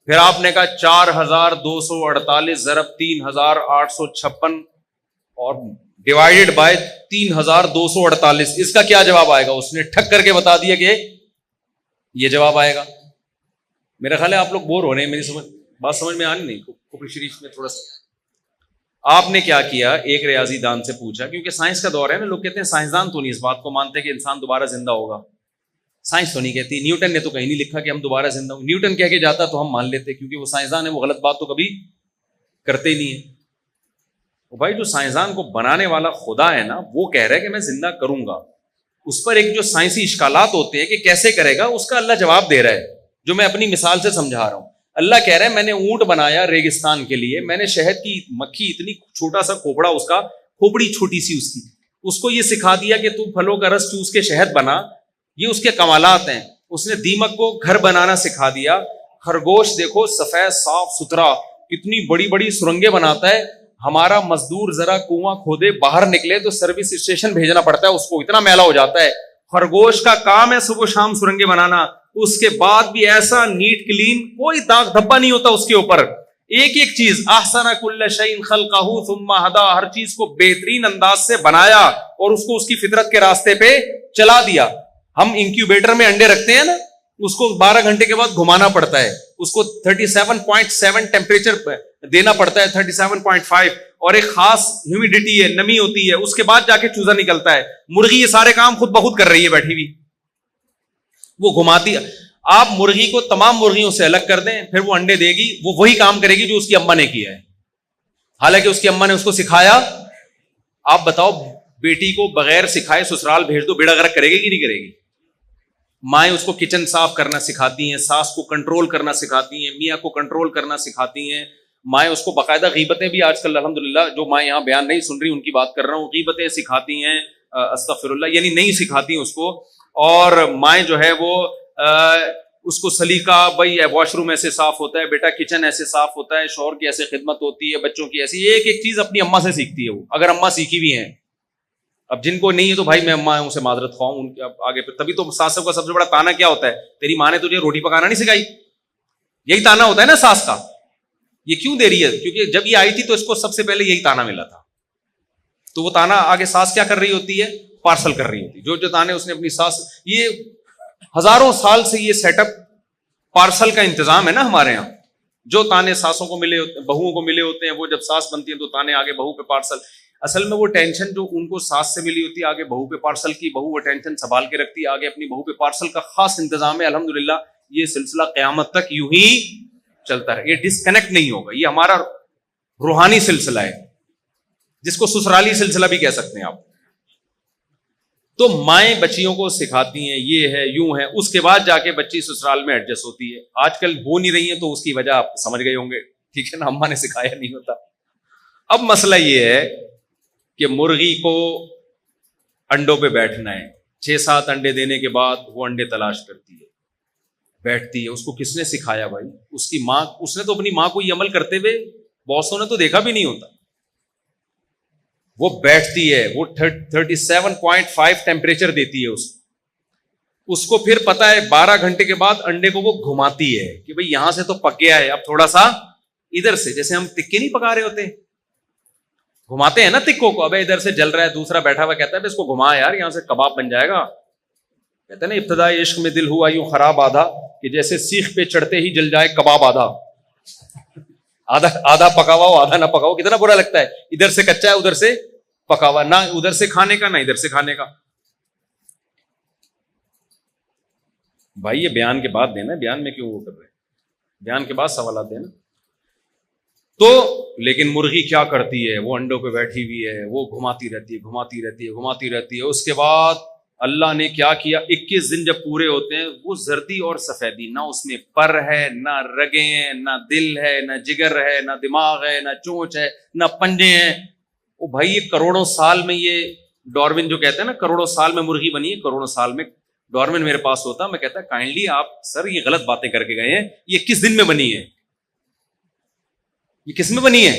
پھر آپ نے کہا 4248 ضرب 3856 اور ڈیوائڈیڈ بائی 3248، اس کا کیا جواب آئے گا؟ اس نے ٹھک کر کے بتا دیا کہ یہ جواب آئے گا. میرا خیال ہے آپ لوگ بور ہو رہے ہیں، میری بات سمجھ میں آنی نہیں. کفر شریف میں تھوڑا سا آپ نے کیا کیا، ایک ریاضی دان سے پوچھا، کیونکہ سائنس کا دور ہے نا، لوگ کہتے ہیں سائنسدان تو نہیں اس بات کو مانتے کہ انسان دوبارہ زندہ ہوگا. سائنس تو نہیں کہتی، نیوٹن نے تو کہیں نہیں لکھا کہ ہم دوبارہ زندہ ہوں. نیوٹن کہہ کے جاتا تو ہم مان لیتے کیونکہ وہ سائنسدان ہے، وہ غلط بات تو کبھی کرتے ہی نہیں ہے. بھائی جو سائنسدان کو بنانے والا خدا ہے نا، وہ کہہ رہا ہے کہ میں زندہ کروں گا. اس پر ایک جو سائنسی اشکالات ہوتے ہیں کہ کیسے کرے گا، اس کا اللہ جواب دے رہا ہے، جو میں اپنی مثال سے سمجھا رہا ہوں. اللہ کہہ رہا ہے میں نے اونٹ بنایا ریگستان کے لیے، میں نے شہد کی مکھی، اتنی چھوٹا سا کھوپڑا اس کا، کھوپڑی چھوٹی سی اس کو یہ سکھا دیا کہ تو پھلوں کا رس چوس کے شہد بنا. یہ اس کے کمالات ہیں. اس نے دیمک کو گھر بنانا سکھا دیا. خرگوش دیکھو سفید صاف ستھرا، کتنی بڑی بڑی سرنگیں بناتا ہے. ہمارا مزدور ذرا کنواں کھودے باہر نکلے تو سروس اسٹیشن بھیجنا پڑتا ہے، اس کو اتنا میلا ہو جاتا ہے. خرگوش کا کام ہے صبح شام سرنگیں بنانا، اس کے بعد بھی ایسا نیٹ کلین، کوئی داغ دھبا نہیں ہوتا اس کے اوپر. ایک ایک چیز احسن کل شیء خلقہ ثم ہدی، ہر چیز کو بہترین انداز سے بنایا اور اس کو اس کی فطرت کے راستے پہ چلا دیا. ہم انکیوبیٹر میں انڈے رکھتے ہیں نا، اس کو 12 گھنٹے کے بعد گھمانا پڑتا ہے، اس کو 37.7 ٹیمپریچر دینا پڑتا ہے، 37.5، اور ایک خاص ہیومیڈیٹی ہے، نمی ہوتی ہے، اس کے بعد جا کے چوزا نکلتا ہے. مرغی یہ سارے کام خود بخود کر رہی ہے بیٹھی ہوئی، وہ گھماتی ہے. آپ مرغی کو تمام مرغیوں سے الگ کر دیں، پھر وہ انڈے دے گی، وہ وہی کام کرے گی جو اس کی اماں نے کیا ہے، حالانکہ اس کی اماں نے اس کو سکھایا. آپ بتاؤ بیٹی کو بغیر سکھائے سسرال بھیج دو، بیڑا غرق کرے گی کہ نہیں کرے گی؟ مائیں اس کو کچن صاف کرنا سکھاتی ہیں، ساس کو کنٹرول کرنا سکھاتی ہیں، میاں کو کنٹرول کرنا سکھاتی ہیں. مائیں اس کو باقاعدہ غیبتیں بھی آج کل الحمدللہ، جو مائیں یہاں بیان نہیں سن رہی ان کی بات کر رہا ہوں، غیبتیں سکھاتی ہیں، استغفر اللہ، یعنی نہیں سکھاتی ہیں اس کو. اور مائیں جو ہے وہ اس کو سلیقہ، بھائی واش روم ایسے صاف ہوتا ہے، بیٹا کچن ایسے صاف ہوتا ہے، شوہر کی ایسے خدمت ہوتی ہے، بچوں کی ایسی، ایک ایک چیز اپنی اماں سے سیکھتی ہے وہ، اگر اماں سیکھی بھی ہیں. اب جن کو نہیں ہے تو بھائی میں اماں سے معذرت خواہ ہوں ان کے آگے پہ. تبھی تو ساس کا سب سے بڑا تانا کیا ہوتا ہے، تیری ماں نے تجھے روٹی پکانا نہیں سکھائی. یہی تانا ہوتا ہے نا ساس کا. یہ کیوں دے رہی ہے؟ کیونکہ جب یہ آئی تھی تو اس کو سب سے پہلے یہی تانا ملا تھا، تو وہ تانا آگے ساس کیا کر رہی ہوتی ہے؟ پارسل کر رہی ہوتی ہے. جو تانے اس نے اپنی ساس، یہ ہزاروں سال سے یہ سیٹ اپ پارسل کا انتظام ہے نا ہمارے یہاں. جو تانے ساسوں کو ملے ہوتے ہیں، بہوؤں کو ملے ہوتے ہیں، وہ جب ساس بنتی ہے تو تانے آگے بہو پہ پارسل. اصل میں وہ ٹینشن جو ان کو ساس سے ملی ہوتی ہے آگے بہو پہ پارسل کی، بہو وہ ٹینشن سنبھال کے رکھتی ہے، آگے اپنی بہو پہ پارسل کا خاص انتظام ہے. الحمدللہ یہ سلسلہ قیامت تک یوں ہی چلتا رہے، یہ ڈسکنیکٹ نہیں ہوگا. یہ ہمارا روحانی سلسلہ ہے جس کو سسرالی سلسلہ بھی کہہ سکتے ہیں آپ. تو مائیں بچیوں کو سکھاتی ہیں یہ ہے یوں ہے، اس کے بعد جا کے بچی سسرال میں ایڈجسٹ ہوتی ہے. آج کل ہو نہیں رہی ہیں تو اس کی وجہ آپ سمجھ گئے ہوں گے، ٹھیک ہے نا، اماں نے سکھایا نہیں ہوتا. اب مسئلہ یہ ہے کہ مرغی کو انڈوں پہ بیٹھنا ہے، 6-7 انڈے دینے کے بعد وہ انڈے تلاش کرتی ہے، بیٹھتی ہے. اس کو کس نے سکھایا بھائی؟ اس کی ماں. اس نے تو اپنی ماں کو یہ عمل کرتے ہوئے باسوں نے تو دیکھا بھی نہیں ہوتا. وہ بیٹھتی ہے، وہ 37.5 ٹیمپریچر دیتی ہے اس کو پھر پتا ہے 12 گھنٹے کے بعد انڈے کو وہ گھماتی ہے کہ بھئی یہاں سے تو پک گیا ہے، اب تھوڑا سا ادھر سے، جیسے ہم تکے نہیں پکا رہے ہوتے، گھماتے ہیں نا تکوں کو. ابے ادھر سے جل رہا ہے، دوسرا بیٹھا ہوا کہتا ہے اس کو گھما یار، یہاں سے کباب بن جائے گا. کہتے ہیں نا ابتدائی عشق میں دل ہوا یوں خراب آدھا، کہ جیسے سیخ پہ چڑھتے ہی جل جائے کباب آدھا. آدھا پکا ہوا ہو آدھا نہ پکا ہو، کتنا برا لگتا ہے. ادھر سے کچا ہے ادھر سے پکا ہوا، نہ ادھر سے کھانے کا نہ ادھر سے کھانے کا. بھائی یہ بیان کے بعد دینا، بیان میں کیوں وہ کر رہے ہیں؟ بیان کے بعد سوالات دینا. تو لیکن مرغی کیا کرتی ہے؟ وہ انڈوں پہ بیٹھی ہوئی ہے، وہ گھماتی رہتی ہے گھماتی رہتی ہے گھماتی رہتی ہے. اس کے بعد اللہ نے کیا کیا، 21 دن جب پورے ہوتے ہیں، وہ زردی اور سفیدی، نہ اس میں پر ہے، نہ رگیں ہیں، نہ دل ہے، نہ جگر ہے، نہ دماغ ہے، نہ چونچ ہے، نہ پنجے ہیں. وہ بھائی یہ کروڑوں سال میں، یہ ڈارون جو کہتے ہیں نا کروڑوں سال میں مرغی بنی ہے، کروڑوں سال میں. ڈارون میرے پاس ہوتا، میں کہتا کائنڈلی آپ سر یہ غلط باتیں کر کے گئے ہیں، یہ 21 دن میں بنی ہے. یہ کس میں بنی ہے؟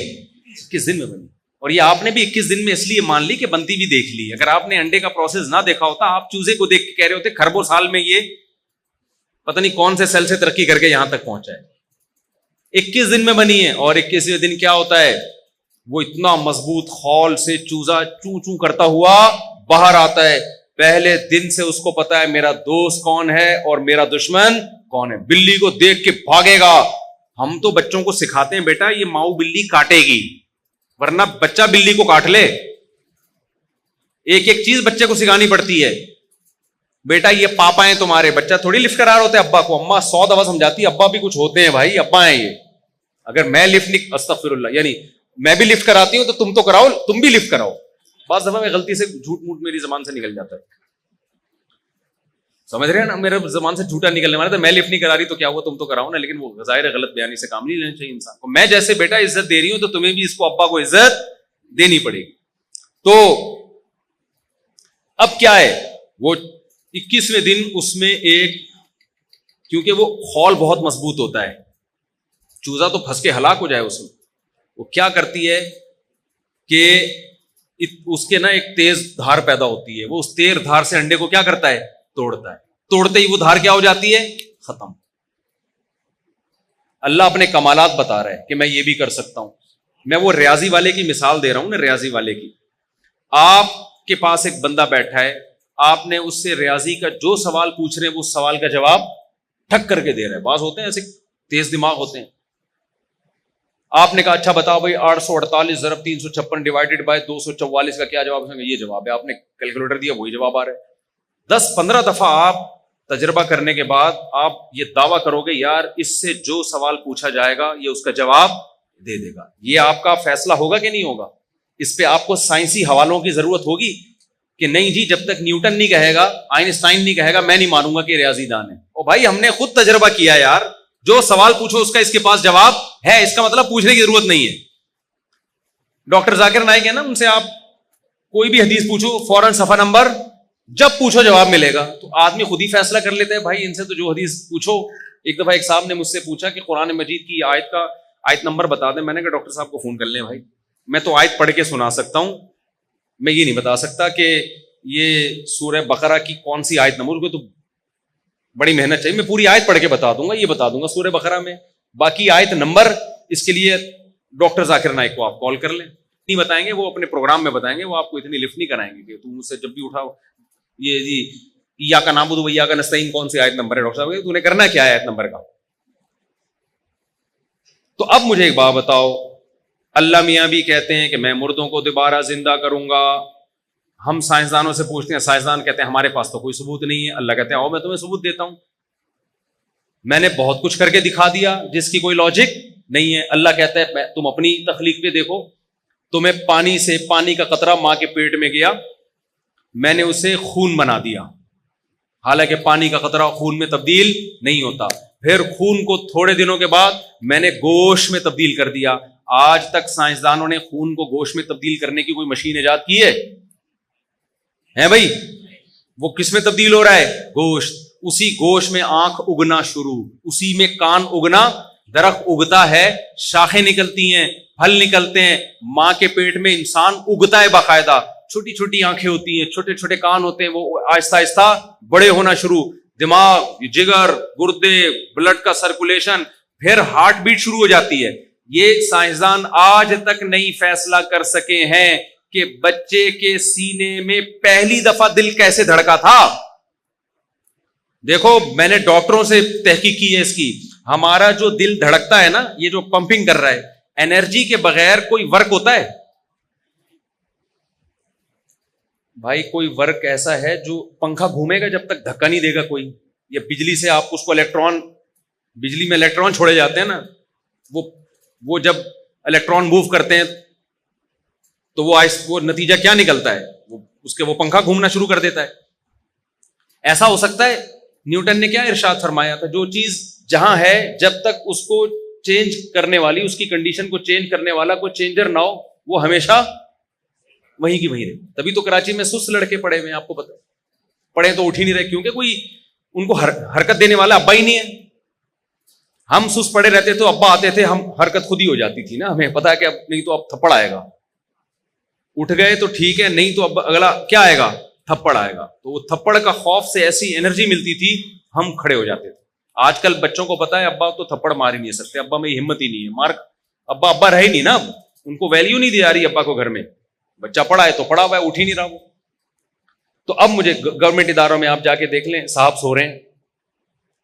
21 دن میں بنی. اور یہ آپ نے بھی 21 دن میں اس لیے مان لی کہ بنتی بھی دیکھ لی. اگر آپ نے انڈے کا پروسیس نہ دیکھا ہوتا، آپ چوزے کو دیکھ کے کہہ رہے ہوتے خربوں سال میں یہ پتہ نہیں کون سے سیل سے ترقی کر کے یہاں تک پہنچا ہے. 21 دن میں بنی ہے. اور 21ویں دن کیا ہوتا ہے؟ وہ اتنا مضبوط خول سے چوزا چوں چوں کرتا ہوا باہر آتا ہے. پہلے دن سے اس کو پتا ہے میرا دوست کون ہے اور میرا دشمن کون ہے. بلی کو دیکھ کے بھاگے گا. ہم تو بچوں کو سکھاتے ہیں بیٹا یہ ماؤ بلی کاٹے گی، ورنہ بچہ بلی کو کاٹ لے. ایک ایک چیز بچے کو سکھانی پڑتی ہے. بیٹا یہ پاپا ہیں تمہارے، بچہ تھوڑی لفٹ کرا رہا ہوتا ہے ابا کو. اما 100 دفعہ سمجھاتی ہے ابا بھی کچھ ہوتے ہیں بھائی، ابا ہیں یہ. اگر میں لفٹ نہیں، استغفر اللہ، یعنی میں بھی لفٹ کراتی ہوں تو تم تو کراؤ، تم بھی لفٹ کراؤ. بعض دفعہ میں غلطی سے جھوٹ موٹ میری زبان سے نکل جاتا ہے، سمجھ رہے ہیں نا، میرے زبان سے جھوٹا نکلنے والا تھا. میں لفٹ نہیں کرا رہی تو کیا ہوا، تم تو کراؤ نا. لیکن وہ ظاہر غلط بیانی سے کام نہیں لینا چاہیے انسان کو. میں جیسے بیٹا عزت دے رہی ہوں تو تمہیں بھی اس کو ابا کو عزت دینی پڑے گی. تو اب کیا ہے، وہ 21ویں دن اس میں ایک، کیونکہ وہ خول بہت مضبوط ہوتا ہے، چوزا تو پھنس کے ہلاک ہو جائے اس میں. وہ کیا کرتی ہے کہ اس کے نا ایک تیز دھار پیدا ہوتی ہے. وہ اس تیز دھار سے انڈے کو کیا کرتا ہے؟ توڑتا ہے. توڑتے ہی وہ دھار کیا ہو جاتی ہے؟ ختم. اللہ اپنے کمالات بتا رہا ہے کہ میں یہ بھی کر سکتا ہوں. میں وہ ریاضی والے کی مثال دے رہا ہوں نا، ریاضی والے کی. آپ کے پاس ایک بندہ بیٹھا ہے، آپ نے اس سے ریاضی کا جو سوال پوچھ رہے ہیں وہ اس سوال کا جواب ٹھک کر کے دے رہے ہیں. بعض ہوتے ہیں ایسے تیز دماغ ہوتے ہیں. آپ نے کہا اچھا بتاؤ بھائی 848 ضرب 356 ڈیوائڈیڈ بائی 244 کا کیا جواب ہے؟ یہ جواب ہے. آپ نے کیلکولیٹر دیا وہی جواب آ رہا ہے. 10-15 دفعہ آپ تجربہ کرنے کے بعد آپ یہ دعویٰ کرو گے یار اس سے جو سوال پوچھا جائے گا یہ اس کا جواب دے دے گا. یہ آپ کا فیصلہ ہوگا کہ نہیں ہوگا؟ اس پہ آپ کو سائنسی حوالوں کی ضرورت ہوگی کہ نہیں جی جب تک نیوٹن نہیں کہے گا، آئنسٹائن نہیں کہے گا، میں نہیں مانوں گا کہ ریاضی دان ہے. او بھائی ہم نے خود تجربہ کیا یار، جو سوال پوچھو اس کا اس کے پاس جواب ہے، اس کا مطلب پوچھنے کی ضرورت نہیں ہے. ڈاکٹر ذاکر نائک ہے نا، ان سے آپ کوئی بھی حدیث پوچھو فوراً صفحہ نمبر، جب پوچھو جواب ملے گا. تو آدمی خود ہی فیصلہ کر لیتا ہے بھائی ان سے تو جو حدیث پوچھو. ایک دفعہ ایک صاحب نے مجھ سے پوچھا کہ قرآن مجید کی آیت نمبر بتا دیں. میں نے کہا ڈاکٹر صاحب کو فون کر لیں بھائی، میں تو آیت پڑھ کے سنا سکتا ہوں، میں یہ نہیں بتا سکتا کہ یہ سورہ بقرہ کی کون سی آیت نمبر کو، تو بڑی محنت چاہیے. میں پوری آیت پڑھ کے بتا دوں گا، یہ بتا دوں گا سورہ بقرہ میں، باقی آیت نمبر اس کے لیے ڈاکٹر ذاکر نائک کو آپ کال کر لیں, نہیں بتائیں گے, وہ اپنے پروگرام میں بتائیں گے, وہ آپ کو اتنی لفٹ نہیں کرائیں گے کہ تم مجھ سے جب بھی اٹھاؤ یہ جی یا کا نعبد و ایا کا نستعین کون سی آیت نمبر ہے, ڈاکٹر صاحب تو نے کرنا کیا ہے آیت نمبر کا. تو اب مجھے ایک بات بتاؤ, اللہ میاں بھی کہتے ہیں کہ میں مردوں کو دوبارہ زندہ کروں گا, ہم سائنسدانوں سے پوچھتے ہیں, سائنسدان کہتے ہیں ہمارے پاس تو کوئی ثبوت نہیں ہے, اللہ کہتے ہیں آؤ میں تمہیں ثبوت دیتا ہوں, میں نے بہت کچھ کر کے دکھا دیا جس کی کوئی لاجک نہیں ہے. اللہ کہتا ہے تم اپنی تخلیق پہ دیکھو, تمہیں پانی سے پانی کا قطرہ ماں کے پیٹ میں گیا, میں نے اسے خون بنا دیا, حالانکہ پانی کا قطرہ خون میں تبدیل نہیں ہوتا, پھر خون کو تھوڑے دنوں کے بعد میں نے گوشت میں تبدیل کر دیا. آج تک سائنسدانوں نے خون کو گوشت میں تبدیل کرنے کی کوئی مشین ایجاد کی ہے بھائی؟ وہ کس میں تبدیل ہو رہا ہے؟ گوشت. اسی گوشت میں آنکھ اگنا شروع, اسی میں کان اگنا, درخت اگتا ہے, شاخیں نکلتی ہیں, پھل نکلتے ہیں, ماں کے پیٹ میں انسان اگتا ہے باقاعدہ, چھوٹی چھوٹی آنکھیں ہوتی ہیں, چھوٹے چھوٹے کان ہوتے ہیں, وہ آہستہ آہستہ بڑے ہونا شروع, دماغ, جگر, گردے, بلڈ کا سرکولیشن, پھر ہارٹ بیٹ شروع ہو جاتی ہے. یہ سائنسدان آج تک نہیں فیصلہ کر سکے ہیں کہ بچے کے سینے میں پہلی دفعہ دل کیسے دھڑکا تھا. دیکھو میں نے ڈاکٹروں سے تحقیق کی ہے اس کی, ہمارا جو دل دھڑکتا ہے نا, یہ جو پمپنگ کر رہا ہے, انرجی کے بغیر کوئی ورک ہوتا ہے بھائی؟ کوئی ورک ایسا ہے جو پنکھا گھومے گا جب تک دھکا نہیں دے گا کوئی, یا بجلی سے آپ اس کو الیکٹران, بجلی میں الیکٹران چھوڑے جاتے ہیں نا, وہ جب الیکٹران موو کرتے ہیں تو وہ نتیجہ کیا نکلتا ہے, وہ پنکھا گھومنا شروع کر دیتا ہے. ایسا ہو سکتا ہے؟ نیوٹن نے کیا ارشاد فرمایا تھا, جو چیز جہاں ہے جب تک اس کو چینج کرنے والی, اس کی کنڈیشن کو چینج کرنے والا کوئی چینجر نہ ہو, وہ ہمیشہ وہیں کی وہیں رہے. تبھی تو کراچی میں سست لڑکے پڑے ہوئے ہیں, آپ کو پتا, پڑے تو اٹھ ہی نہیں رہے, کیونکہ کوئی ان کو حرکت دینے والا ابا ہی نہیں ہے. ہم سست پڑے رہتے تو ابا آتے تھے, ہم حرکت خود ہی ہو جاتی تھی نا, ہمیں پتا ہے کہ اب نہیں تو اب تھپڑ آئے گا, اٹھ گئے تو ٹھیک ہے, نہیں تو اب اگلا کیا آئے گا, تھپڑ آئے گا. تو وہ تھپڑ کا خوف سے ایسی انرجی ملتی تھی, ہم کھڑے ہو جاتے تھے. آج کل بچوں کو پتا ہے ابا تو تھپڑ مار ہی نہیں سکتے, ابا میں ہمت ہی نہیں ہے, مار ابا رہے نہیں نا, اب ان کو ویلیو نہیں دی جا رہی ابا کو گھر میں. بچہ پڑھا ہے تو پڑھا ہوا ہے, اٹھ ہی نہیں رہا وہ. تو اب مجھے گورنمنٹ اداروں میں آپ جا کے دیکھ لیں, صاحب سو رہے ہیں,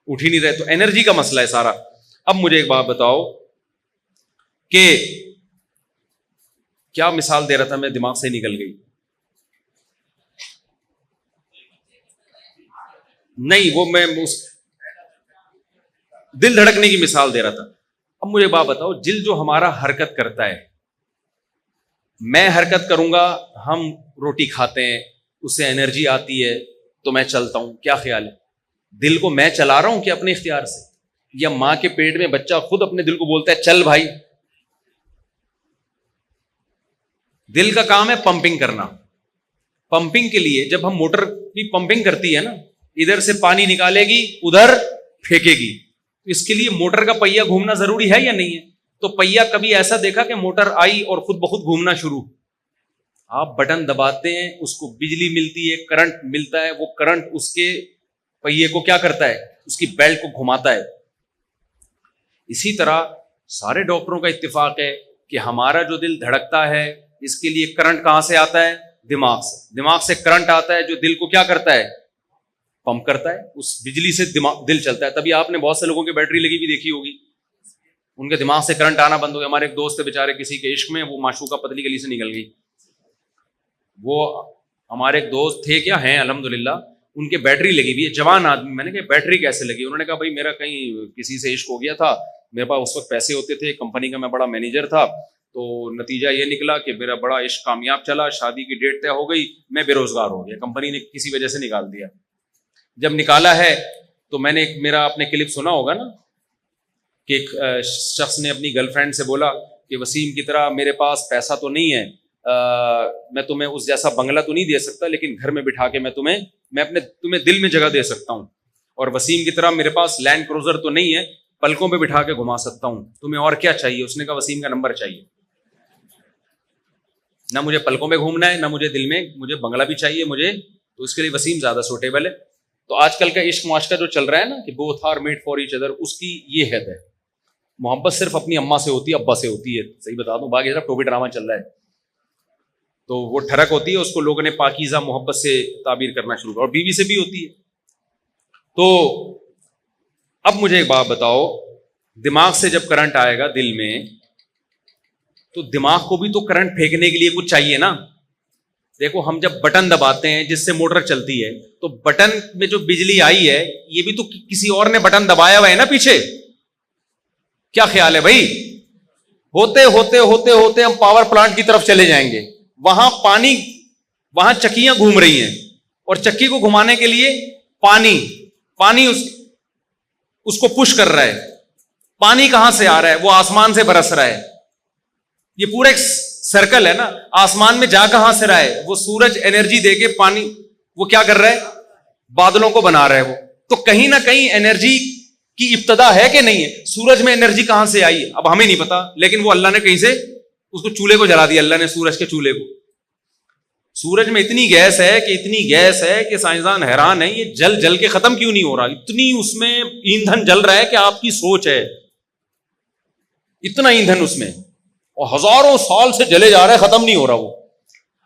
اٹھ ہی نہیں رہے. تو انرجی کا مسئلہ ہے سارا. اب مجھے ایک بات بتاؤ کہ کیا مثال دے رہا تھا میں, دماغ سے نکل گئی. نہیں, وہ میں دل دھڑکنے کی مثال دے رہا تھا. اب مجھے بات بتاؤ, دل جو ہمارا حرکت کرتا ہے, میں حرکت کروں گا, ہم روٹی کھاتے ہیں, اس سے انرجی آتی ہے تو میں چلتا ہوں, کیا خیال ہے؟ دل کو میں چلا رہا ہوں کہ اپنے اختیار سے, یا ماں کے پیٹ میں بچہ خود اپنے دل کو بولتا ہے چل بھائی؟ دل کا کام ہے پمپنگ کرنا. پمپنگ کے لیے جب ہم موٹر کی پمپنگ کرتی ہے نا, ادھر سے پانی نکالے گی, ادھر پھینکے گی, تو اس کے لیے موٹر کا پہیا گھومنا ضروری ہے یا نہیں ہے؟ تو پہیا کبھی ایسا دیکھا کہ موٹر آئی اور خود بخود گھومنا شروع؟ آپ بٹن دباتے ہیں, اس کو بجلی ملتی ہے, کرنٹ ملتا ہے, وہ کرنٹ اس کے پہیے کو کیا کرتا ہے, اس کی بیلٹ کو گھماتا ہے. اسی طرح سارے ڈاکٹروں کا اتفاق ہے کہ ہمارا جو دل دھڑکتا ہے, اس کے لیے کرنٹ کہاں سے آتا ہے؟ دماغ سے. دماغ سے کرنٹ آتا ہے جو دل کو کیا کرتا ہے؟ پمپ کرتا ہے. اس بجلی سے دل چلتا ہے. تبھی آپ نے بہت سے لوگوں کی بیٹری لگی بھی دیکھی ہوگی, ان کے دماغ سے کرنٹ آنا بند ہو گیا. ہمارے ایک دوست ہے بیچارے, کسی کے عشق میں وہ معشوقہ پتلی گلی سے نکل گئی. وہ ہمارے ایک دوست تھے, کیا ہیں الحمدللہ, ان کے بیٹری لگی ہوئی ہے, جوان آدمی. میں نے کہا بیٹری کیسے لگی؟ انہوں نے کہا بھائی میرا کہیں کسی سے عشق ہو گیا تھا, میرے پاس اس وقت پیسے ہوتے تھے, کمپنی کا میں بڑا مینیجر تھا, تو نتیجہ یہ نکلا کہ میرا بڑا عشق کامیاب چلا, شادی کی ڈیٹ طے ہو گئی, میں بے روزگار ہو گیا, کمپنی نے کسی وجہ سے نکال دیا. جب نکالا ہے تو میں نے میرا آپ نے کلپ سنا ہوگا نا کہ ایک شخص نے اپنی گرل فرینڈ سے بولا کہ وسیم کی طرح میرے پاس پیسہ تو نہیں ہے, میں تمہیں اس جیسا بنگلہ تو نہیں دے سکتا, لیکن گھر میں بٹھا کے میں تمہیں دل میں جگہ دے سکتا ہوں. اور وسیم کی طرح میرے پاس لینڈ کروزر تو نہیں ہے, پلکوں پہ بٹھا کے گھما سکتا ہوں, تمہیں اور کیا چاہیے؟ اس نے کہا وسیم کا نمبر چاہیے. نہ مجھے پلکوں پہ گھومنا ہے, نہ مجھے دل میں, مجھے بنگلہ بھی چاہیے مجھے, تو اس کے لیے وسیم زیادہ سوٹیبل ہے. تو آج کل کا عشق معاشقہ جو چل رہا ہے نا کہ both are made for each other, اس کی یہ حد ہے. محبت صرف اپنی اماں سے ہوتی ہے، ابا سے ہوتی ہے، صحیح بتا دوں، باقی طرف ٹوپی ڈرامہ چل رہا ہے. تو وہ ٹھڑک ہوتی ہے، اس کو لوگوں نے پاکیزہ محبت سے تعبیر کرنا شروع کیا، اور بیوی سے بھی ہوتی ہے. تو اب مجھے ایک بات بتاؤ، دماغ سے جب کرنٹ آئے گا دل میں، تو دماغ کو بھی تو کرنٹ پھینکنے کے لیے کچھ چاہیے نا. دیکھو ہم جب بٹن دباتے ہیں جس سے موٹر چلتی ہے، تو بٹن میں جو بجلی آئی ہے یہ بھی تو کسی اور نے بٹن دبایا ہوا ہے نا پیچھے. کیا خیال ہے بھائی؟ ہوتے ہوتے ہوتے ہوتے ہم پاور پلانٹ کی طرف چلے جائیں گے، وہاں پانی، وہاں چکیاں گھوم رہی ہیں، اور چکی کو گھمانے کے لیے پانی اس کو پش کر رہا ہے. پانی کہاں سے آ رہا ہے؟ وہ آسمان سے برس رہا ہے. یہ پورا ایک سرکل ہے نا. آسمان میں جا کہاں سے رہا ہے؟ وہ سورج انرجی دے کے پانی وہ کیا کر رہا ہے؟ بادلوں کو بنا رہا ہے. وہ تو کہیں نہ کہیں انرجی کی ابتدا ہے کہ نہیں ہے؟ سورج میں انرجی کہاں سے آئی اب ہمیں نہیں پتا، لیکن وہ اللہ نے کہیں سے اس کو چولہے کو جلا دیا. اللہ نے سورج کے چولہے کو، سورج میں اتنی گیس ہے کہ سائنسدان حیران ہے یہ جل جل کے ختم کیوں نہیں ہو رہا. اتنی اس میں ایندھن جل رہا ہے کہ آپ کی سوچ ہے، اتنا ایندھن اس میں، اور ہزاروں سال سے جلے جا رہا ہے، ختم نہیں ہو رہا وہ.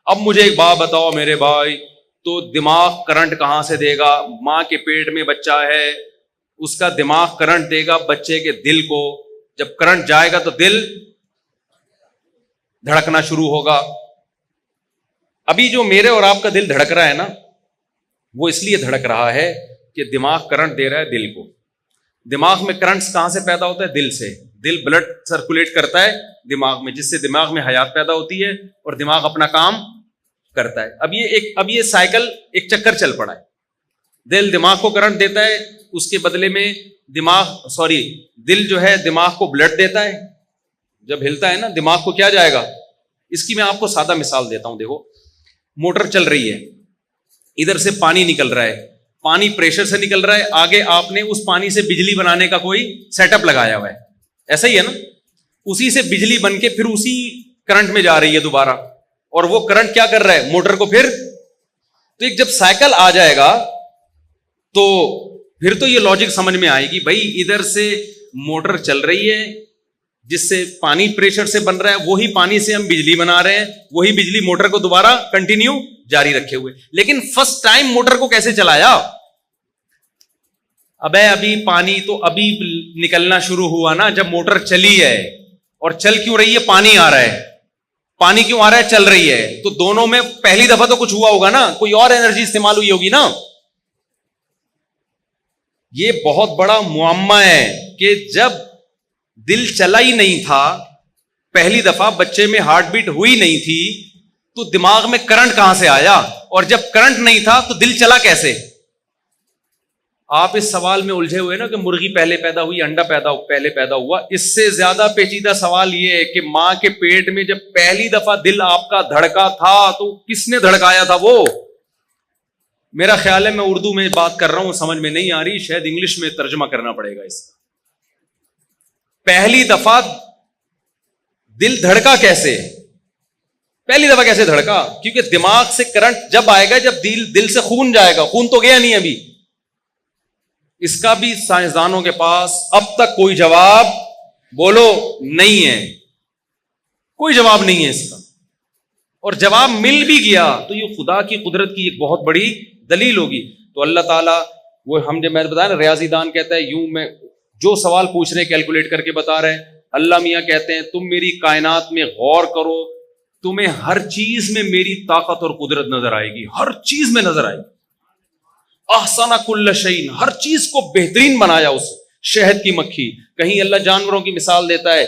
اب مجھے ایک بات بتاؤ میرے بھائی، تو دماغ کرنٹ کہاں سے دے گا؟ ماں کے پیٹ میں بچہ ہے، اس کا دماغ کرنٹ دے گا بچے کے دل کو. جب کرنٹ جائے گا تو دل دھڑکنا شروع ہوگا. ابھی جو میرے اور آپ کا دل دھڑک رہا ہے نا، وہ اس لیے دھڑک رہا ہے کہ دماغ کرنٹ دے رہا ہے دل کو. دماغ میں کرنٹ کہاں سے پیدا ہوتا ہے؟ دل سے. دل بلڈ سرکولیٹ کرتا ہے دماغ میں، جس سے دماغ میں حیات پیدا ہوتی ہے اور دماغ اپنا کام کرتا ہے. اب یہ سائیکل ایک چکر چل پڑا ہے. دل دماغ کو کرنٹ دیتا ہے، اس کے بدلے میں دل جو ہے دماغ کو بلڈ دیتا ہے. جب ہلتا ہے نا دماغ کو کیا جائے گا؟ اس کی میں آپ کو سادہ مثال دیتا ہوں. دیکھو موٹر چل رہی ہے، ادھر سے پانی نکل رہا ہے، پانی پریشر سے نکل رہا ہے، آگے آپ نے اس پانی سے بجلی بنانے کا کوئی سیٹ اپ لگایا ہوا ہے، ایسا ہی ہے نا. اسی سے بجلی بن کے پھر اسی کرنٹ میں جا رہی ہے دوبارہ، اور وہ کرنٹ کیا کر رہا ہے؟ موٹر کو تو ایک جب سائیکل آ جائے گا تو پھر تو یہ لاجک سمجھ میں آئے گی، بھائی ادھر سے موٹر چل رہی ہے جس سے پانی پریشر سے بن رہا ہے، وہی پانی سے ہم بجلی بنا رہے ہیں، وہی بجلی موٹر کو دوبارہ کنٹینیو جاری رکھے ہوئے. لیکن فرسٹ ٹائم موٹر کو کیسے چلایا؟ ابھی پانی تو ابھی نکلنا شروع ہوا نا جب موٹر چلی ہے. اور چل کیوں رہی ہے؟ پانی آ رہا ہے. پانی کیوں آ رہا ہے؟ چل رہی ہے. تو دونوں میں پہلی دفعہ تو کچھ ہوا ہوگا نا، کوئی اور انرجی استعمال ہوئی ہوگی نا. یہ بہت بڑا معمہ ہے کہ جب دل چلا ہی نہیں تھا، پہلی دفعہ بچے میں ہارٹ بیٹ ہوئی نہیں تھی، تو دماغ میں کرنٹ کہاں سے آیا؟ اور جب کرنٹ نہیں تھا تو دل چلا کیسے؟ آپ اس سوال میں الجھے ہوئے نا کہ مرغی پہلے پیدا ہوئی، انڈا پہلے پیدا ہوا. اس سے زیادہ پیچیدہ سوال یہ ہے کہ ماں کے پیٹ میں جب پہلی دفعہ دل آپ کا دھڑکا تھا تو کس نے دھڑکایا تھا؟ وہ میرا خیال ہے، میں اردو میں بات کر رہا ہوں، سمجھ میں نہیں آ رہی، شاید انگلش میں ترجمہ کرنا پڑے گا اس کا. پہلی دفعہ دل دھڑکا کیسے؟ پہلی دفعہ کیسے دھڑکا؟ کیونکہ دماغ سے کرنٹ جب آئے گا، جب دل سے خون جائے گا. خون تو گیا نہیں ابھی. اس کا بھی سائنسدانوں کے پاس اب تک کوئی جواب بولو نہیں ہے، کوئی جواب نہیں ہے اس کا. اور جواب مل بھی گیا تو یہ خدا کی قدرت کی ایک بہت بڑی دلیل ہوگی. تو اللہ تعالیٰ وہ ہم جب میں بتایا نا، ریاضی دان کہتا ہے یوں میں جو سوال پوچھ رہے کیلکولیٹ کر کے بتا رہے ہیں. اللہ میاں کہتے ہیں تم میری کائنات میں غور کرو، تمہیں ہر چیز میں میری طاقت اور قدرت نظر آئے گی، ہر چیز میں نظر آئے گی. احسن کل شیء، ہر چیز کو بہترین بنایا. اس شہد کی مکھی، کہیں اللہ جانوروں کی مثال دیتا ہے،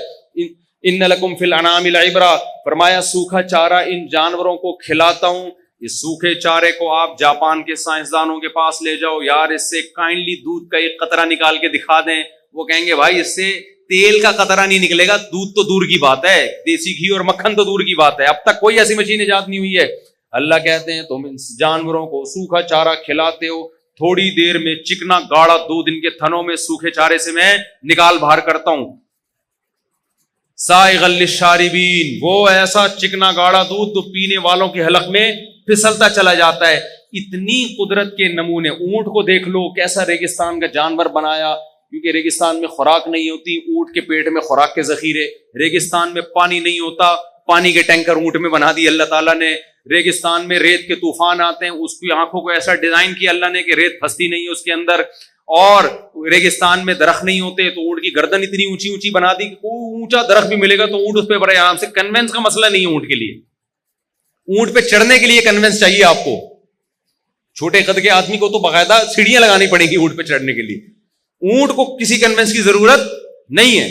ان لکم فی الانعام لعبرہ، فرمایا سوکھا چارہ ان جانوروں کو کھلاتا ہوں. اس سوکھے چارے کو آپ جاپان کے سائنسدانوں کے پاس لے جاؤ، یار اس سے کائنڈلی دودھ کا ایک قطرہ نکال کے دکھا دیں، وہ کہیں گے بھائی اس سے تیل کا قطرہ نہیں نکلے گا، دودھ تو دور کی بات ہے، دیسی گھی اور مکھن تو دور کی بات ہے. اب تک کوئی ایسی مشین ایجاد نہیں ہوئی ہے. اللہ کہتے ہیں تم ان جانوروں کو سوکھا چارہ کھلاتے ہو، تھوڑی دیر میں چکنا گاڑا دودھ ان کے تھنوں میں سوکھے چارے سے میں نکال باہر کرتا ہوں. سائغ للشاربین، وہ ایسا چکنا گاڑا دودھ تو پینے والوں کے حلق میں پھسلتا چلا جاتا ہے. اتنی قدرت کے نمونے. اونٹ کو دیکھ لو کیسا ریگستان کا جانور بنایا، کیونکہ ریگستان میں خوراک نہیں ہوتی، اونٹ کے پیٹ میں خوراک کے ذخیرے، ریگستان میں پانی نہیں ہوتا، پانی کے ٹینکر اونٹ میں بنا دی اللہ تعالیٰ نے، ریگستان میں ریت کے طوفان آتے ہیں، اس کی آنکھوں کو ایسا ڈیزائن کیا اللہ نے کہ ریت پھنستی نہیں ہے اس کے اندر، اور ریگستان میں درخت نہیں ہوتے تو اونٹ کی گردن اتنی اونچی اونچی بنا دی کہ اونچا درخت بھی ملے گا تو اونٹ اس پہ بڑے آرام سے، کنوینس کا مسئلہ نہیں ہے اونٹ کے لیے، اونٹ پہ چڑھنے کے لیے کنوینس چاہیے آپ کو، چھوٹے قد کے آدمی کو تو باقاعدہ سیڑھیاں لگانی پڑیں گی اونٹ پہ چڑھنے کے لیے، اونٹ کو کسی کنوینس کی ضرورت نہیں ہے۔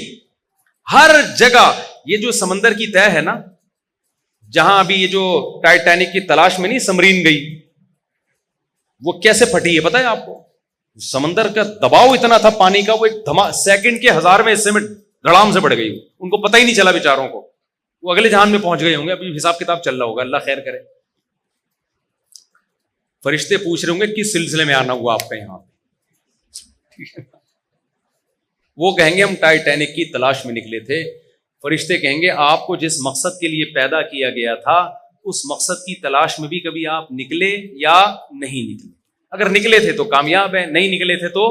ہر جگہ یہ جو سمندر کی تہہ ہے نا، جہاں ابھی یہ جو ٹائٹینک کی تلاش میں نہیں سمرین گئی، وہ کیسے پھٹی ہے پتہ ہے آپ کو؟ سمندر کا دباؤ اتنا تھا پانی کا، وہ ایک سیکنڈ کے 1000ویں حصے میں دھڑام سے بڑھ گئی، ان کو پتہ ہی نہیں چلا بیچاروں کو، وہ اگلے جہان میں پہنچ گئے ہوں گے، ابھی حساب کتاب چل رہا ہوگا، اللہ خیر کرے۔ فرشتے پوچھ رہے ہوں گے کس سلسلے میں آنا ہوا آپ کا یہاں، وہ کہیں گے ہم ٹائٹینک کی تلاش میں نکلے تھے، فرشتے کہیں گے آپ کو جس مقصد کے لیے پیدا کیا گیا تھا اس مقصد کی تلاش میں بھی کبھی آپ نکلے یا نہیں نکلے؟ اگر نکلے تھے تو کامیاب ہے، نہیں نکلے تھے تو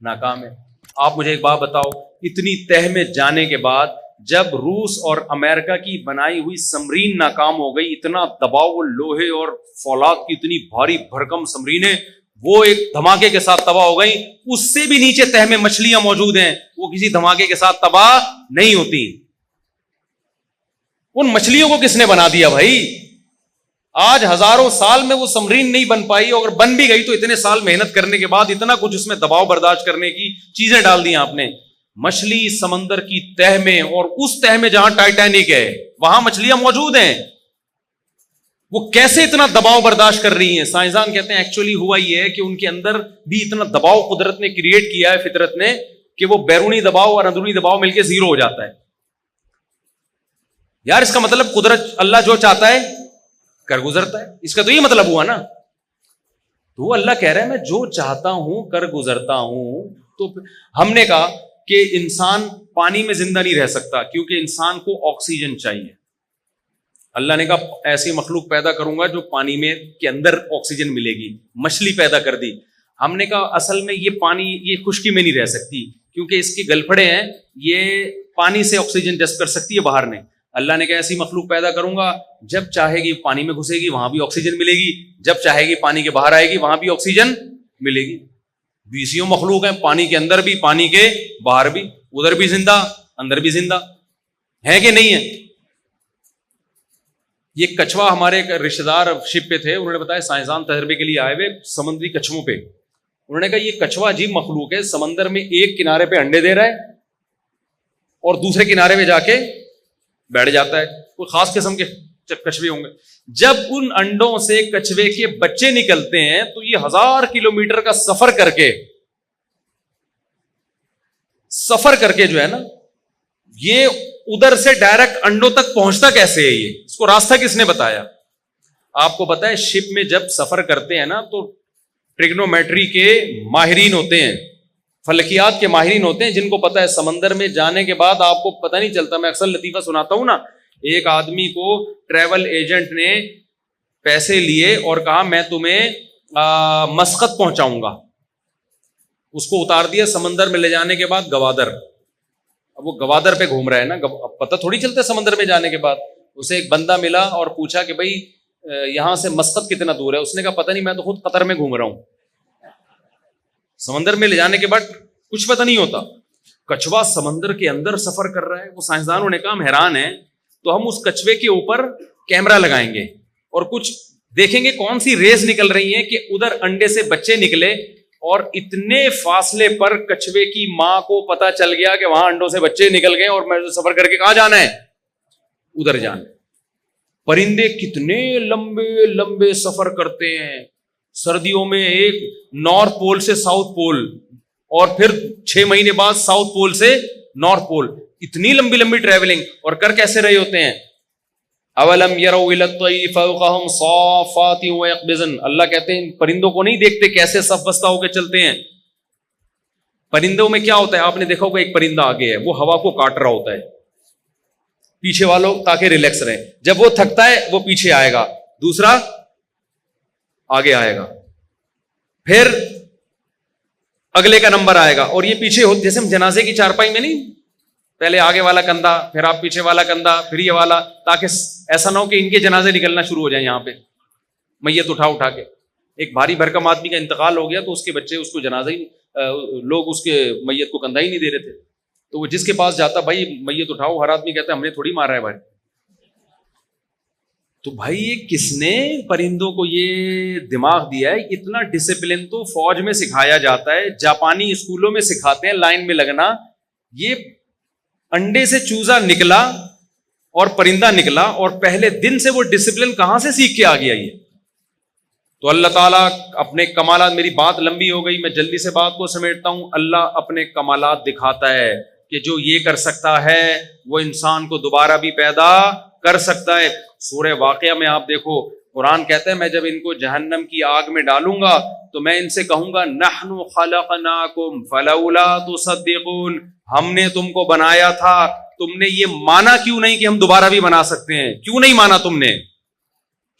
ناکام ہے۔ آپ مجھے ایک بات بتاؤ، اتنی تہ میں جانے کے بعد جب روس اور امریکہ کی بنائی ہوئی سمرین ناکام ہو گئی، اتنا دباؤ، وہ لوہے اور فولاد کی اتنی بھاری بھرکم سمرینیں وہ ایک دھماکے کے ساتھ تباہ ہو گئی، اس سے بھی نیچے تہ میں مچھلیاں موجود ہیں، وہ کسی دھماکے کے ساتھ تباہ نہیں ہوتی۔ ان مچھلیوں کو کس نے بنا دیا بھائی؟ آج ہزاروں سال میں وہ سمرین نہیں بن پائی، اگر بن بھی گئی تو اتنے سال محنت کرنے کے بعد اتنا کچھ اس میں دباؤ برداشت کرنے کی چیزیں ڈال دی آپ نے۔ مچھلی سمندر کی تہ میں، اور اس تہ میں جہاں ٹائٹینک ہے وہاں مچھلیاں موجود ہیں، وہ کیسے اتنا دباؤ برداشت کر رہی ہیں؟ سائنسدان کہتے ہیں ایکچولی ہوا یہ ہے کہ ان کے اندر بھی اتنا دباؤ قدرت نے کریٹ کیا ہے، فطرت نے، کہ وہ بیرونی دباؤ اور اندرونی دباؤ مل کے زیرو ہو جاتا ہے۔ یار اس کا مطلب قدرت اللہ جو چاہتا ہے کر گزرتا ہے، اس کا تو یہ مطلب ہوا نا۔ تو اللہ کہہ رہا ہے میں جو چاہتا ہوں کر گزرتا ہوں۔ تو ہم نے کہا کہ انسان پانی میں زندہ نہیں رہ سکتا کیونکہ انسان کو آکسیجن چاہیے۔ اللہ نے کہا ایسی مخلوق پیدا کروں گا جو پانی میں کے اندر آکسیجن ملے گی، مچھلی پیدا کر دی۔ ہم نے کہا اصل میں یہ پانی یہ خشکی میں نہیں رہ سکتی کیونکہ اس کی گلپھڑے ہیں، یہ پانی سے آکسیجن جذب کر سکتی ہے باہر نے۔ اللہ نے کہا ایسی مخلوق پیدا کروں گا جب چاہے گی پانی میں گھسے گی وہاں بھی آکسیجن ملے گی، جب چاہے گی پانی کے باہر آئے گی وہاں بھی آکسیجن ملے گی۔ بیسیوں مخلوق ہیں، پانی کے اندر بھی پانی کے باہر بھی، ادھر بھی زندہ اندر بھی زندہ ہے کہ نہیں ہے؟ یہ کچھوا ہمارے ایک رشتے دار شپ پہ تھے، انہوں نے بتایا سائنسدان تجربے کے لیے آئے ہوئے سمندری کچھووں پہ، انہوں نے کہا یہ کچھوا عجیب مخلوق ہے، سمندر میں ایک کنارے پہ انڈے دے رہا ہے اور دوسرے کنارے پہ جا کے بیٹھ جاتا ہے، کوئی خاص قسم کے کچھوے ہوں گے۔ جب ان انڈوں سے کچھوے کے بچے نکلتے ہیں تو یہ 1000 کلومیٹر کا سفر کر کے جو ہے نا، یہ ادھر سے ڈائریکٹ انڈوں تک پہنچتا کیسے ہے؟ یہ اس کو راستہ کس نے بتایا؟ آپ کو پتا ہے شپ میں جب سفر کرتے ہیں نا تو ٹریگنومیٹری کے ماہرین ہوتے ہیں، فلکیات کے ماہرین ہوتے ہیں، جن کو پتا ہے سمندر میں جانے کے بعد آپ کو پتہ نہیں چلتا۔ میں اکثر لطیفہ سناتا ہوں نا، ایک آدمی کو ٹریول ایجنٹ نے پیسے لیے اور کہا میں تمہیں مسقط پہنچاؤں گا، اس کو اتار دیا سمندر میں لے جانے کے بعد گوادر، اب وہ گوادر پہ گھوم رہا ہے نا، پتہ تھوڑی چلتا ہے سمندر میں جانے کے بعد۔ اسے ایک بندہ ملا اور پوچھا کہ بھائی یہاں سے مسقط کتنا دور ہے؟ اس نے کہا پتہ نہیں، میں تو خود قطر میں گھوم رہا ہوں۔ سمندر میں لے جانے کے بعد کچھ پتہ نہیں ہوتا۔ کچھوا سمندر کے اندر سفر کر رہا ہے، وہ سائنسدانوں نے کہا ہم حیران ہیں، تو ہم اس کچھوے کے اوپر کیمرہ لگائیں گے اور کچھ دیکھیں گے کون سی ریز نکل رہی ہیں کہ ادھر انڈے سے بچے نکلے اور اتنے فاصلے پر کچھوے کی ماں کو پتا چل گیا کہ وہاں انڈوں سے بچے نکل گئے اور میں سفر کر کے کہاں جانا ہے؟ ادھر جانا ہے۔ پرندے کتنے لمبے لمبے سفر کرتے ہیں، سردیوں میں ایک نارتھ پول سے ساؤتھ پول اور پھر 6 مہینے بعد ساؤتھ پول سے نارتھ پول، اتنی لمبی لمبی ٹریولنگ، اور کر کیسے رہے ہوتے ہیں؟ اولم یروا الی الطیر فوقہم صافات ویقبضن، اللہ کہتے ہیں پرندوں کو نہیں دیکھتے کیسے صف بستہ ہو کے چلتے ہیں؟ پرندوں میں کیا ہوتا ہے؟ آپ نے دیکھا ہوگا ایک پرندہ آگے ہے، وہ ہوا کو کاٹ رہا ہوتا ہے پیچھے والوں تاکہ ریلیکس رہیں، جب وہ تھکتا ہے وہ پیچھے آئے گا، دوسرا آگے آئے گا، پھر اگلے کا نمبر آئے گا. اور یہ پیچھے ہوتے جیسے ہم جنازے کی چارپائی میں نہیں, پہلے آگے والا کندھا, پھر آپ پیچھے والا کندھا, پھر یہ والا, تاکہ ایسا نہ ہو کہ ان کے جنازے نکلنا شروع ہو جائیں یہاں پہ میت اٹھا کے. ایک بھاری بھرکم آدمی کا انتقال ہو گیا تو اس کے بچے اس کو جنازہ ہی لوگ اس کے میت کو کندھا ہی نہیں دے رہے تھے, تو وہ جس کے پاس جاتا, بھائی میت اٹھاؤ, ہر آدمی کہتا ہے ہم نے تھوڑی مارا ہے بھائی. تو بھائی یہ کس نے پرندوں کو یہ دماغ دیا ہے؟ اتنا ڈسپلن تو فوج میں سکھایا جاتا ہے, جاپانی اسکولوں میں سکھاتے ہیں لائن میں لگنا. یہ انڈے سے چوزا نکلا اور پرندہ نکلا, اور پہلے دن سے وہ ڈسپلن کہاں سے سیکھ کے آ گیا یہ؟ تو اللہ تعالیٰ اپنے کمالات, میری بات لمبی ہو گئی, میں جلدی سے بات کو سمیٹتا ہوں. اللہ اپنے کمالات دکھاتا ہے کہ جو یہ کر سکتا ہے وہ انسان کو دوبارہ بھی پیدا کر سکتا ہے. سورہ واقعہ میں آپ دیکھو, قرآن کہتا ہے میں جب ان کو جہنم کی آگ میں ڈالوں گا تو میں ان سے کہوں گا نحن خلقناکم فلولا تصدقون, ہم نے تم کو بنایا تھا, تم نے یہ مانا کیوں نہیں کہ ہم دوبارہ بھی بنا سکتے ہیں؟ کیوں نہیں مانا تم نے؟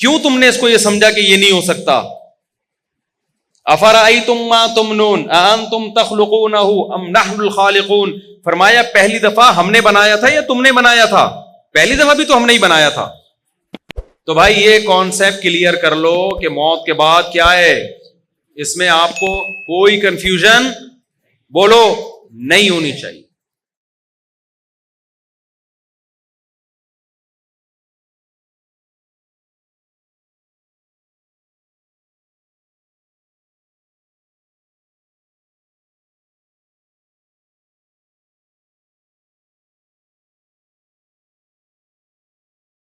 کیوں تم نے اس کو یہ سمجھا کہ یہ نہیں ہو سکتا؟ افرأیتم ما تمنون اانتم تخلقونہ ام نحن الخالقون, فرمایا پہلی دفعہ ہم نے بنایا تھا یا تم نے بنایا تھا؟ پہلی دفعہ بھی تو ہم نے ہی بنایا تھا. تو بھائی یہ کانسیپٹ کلیئر کر لو کہ موت کے بعد کیا ہے, اس میں آپ کو کوئی کنفیوژن بولو نہیں ہونی چاہیے.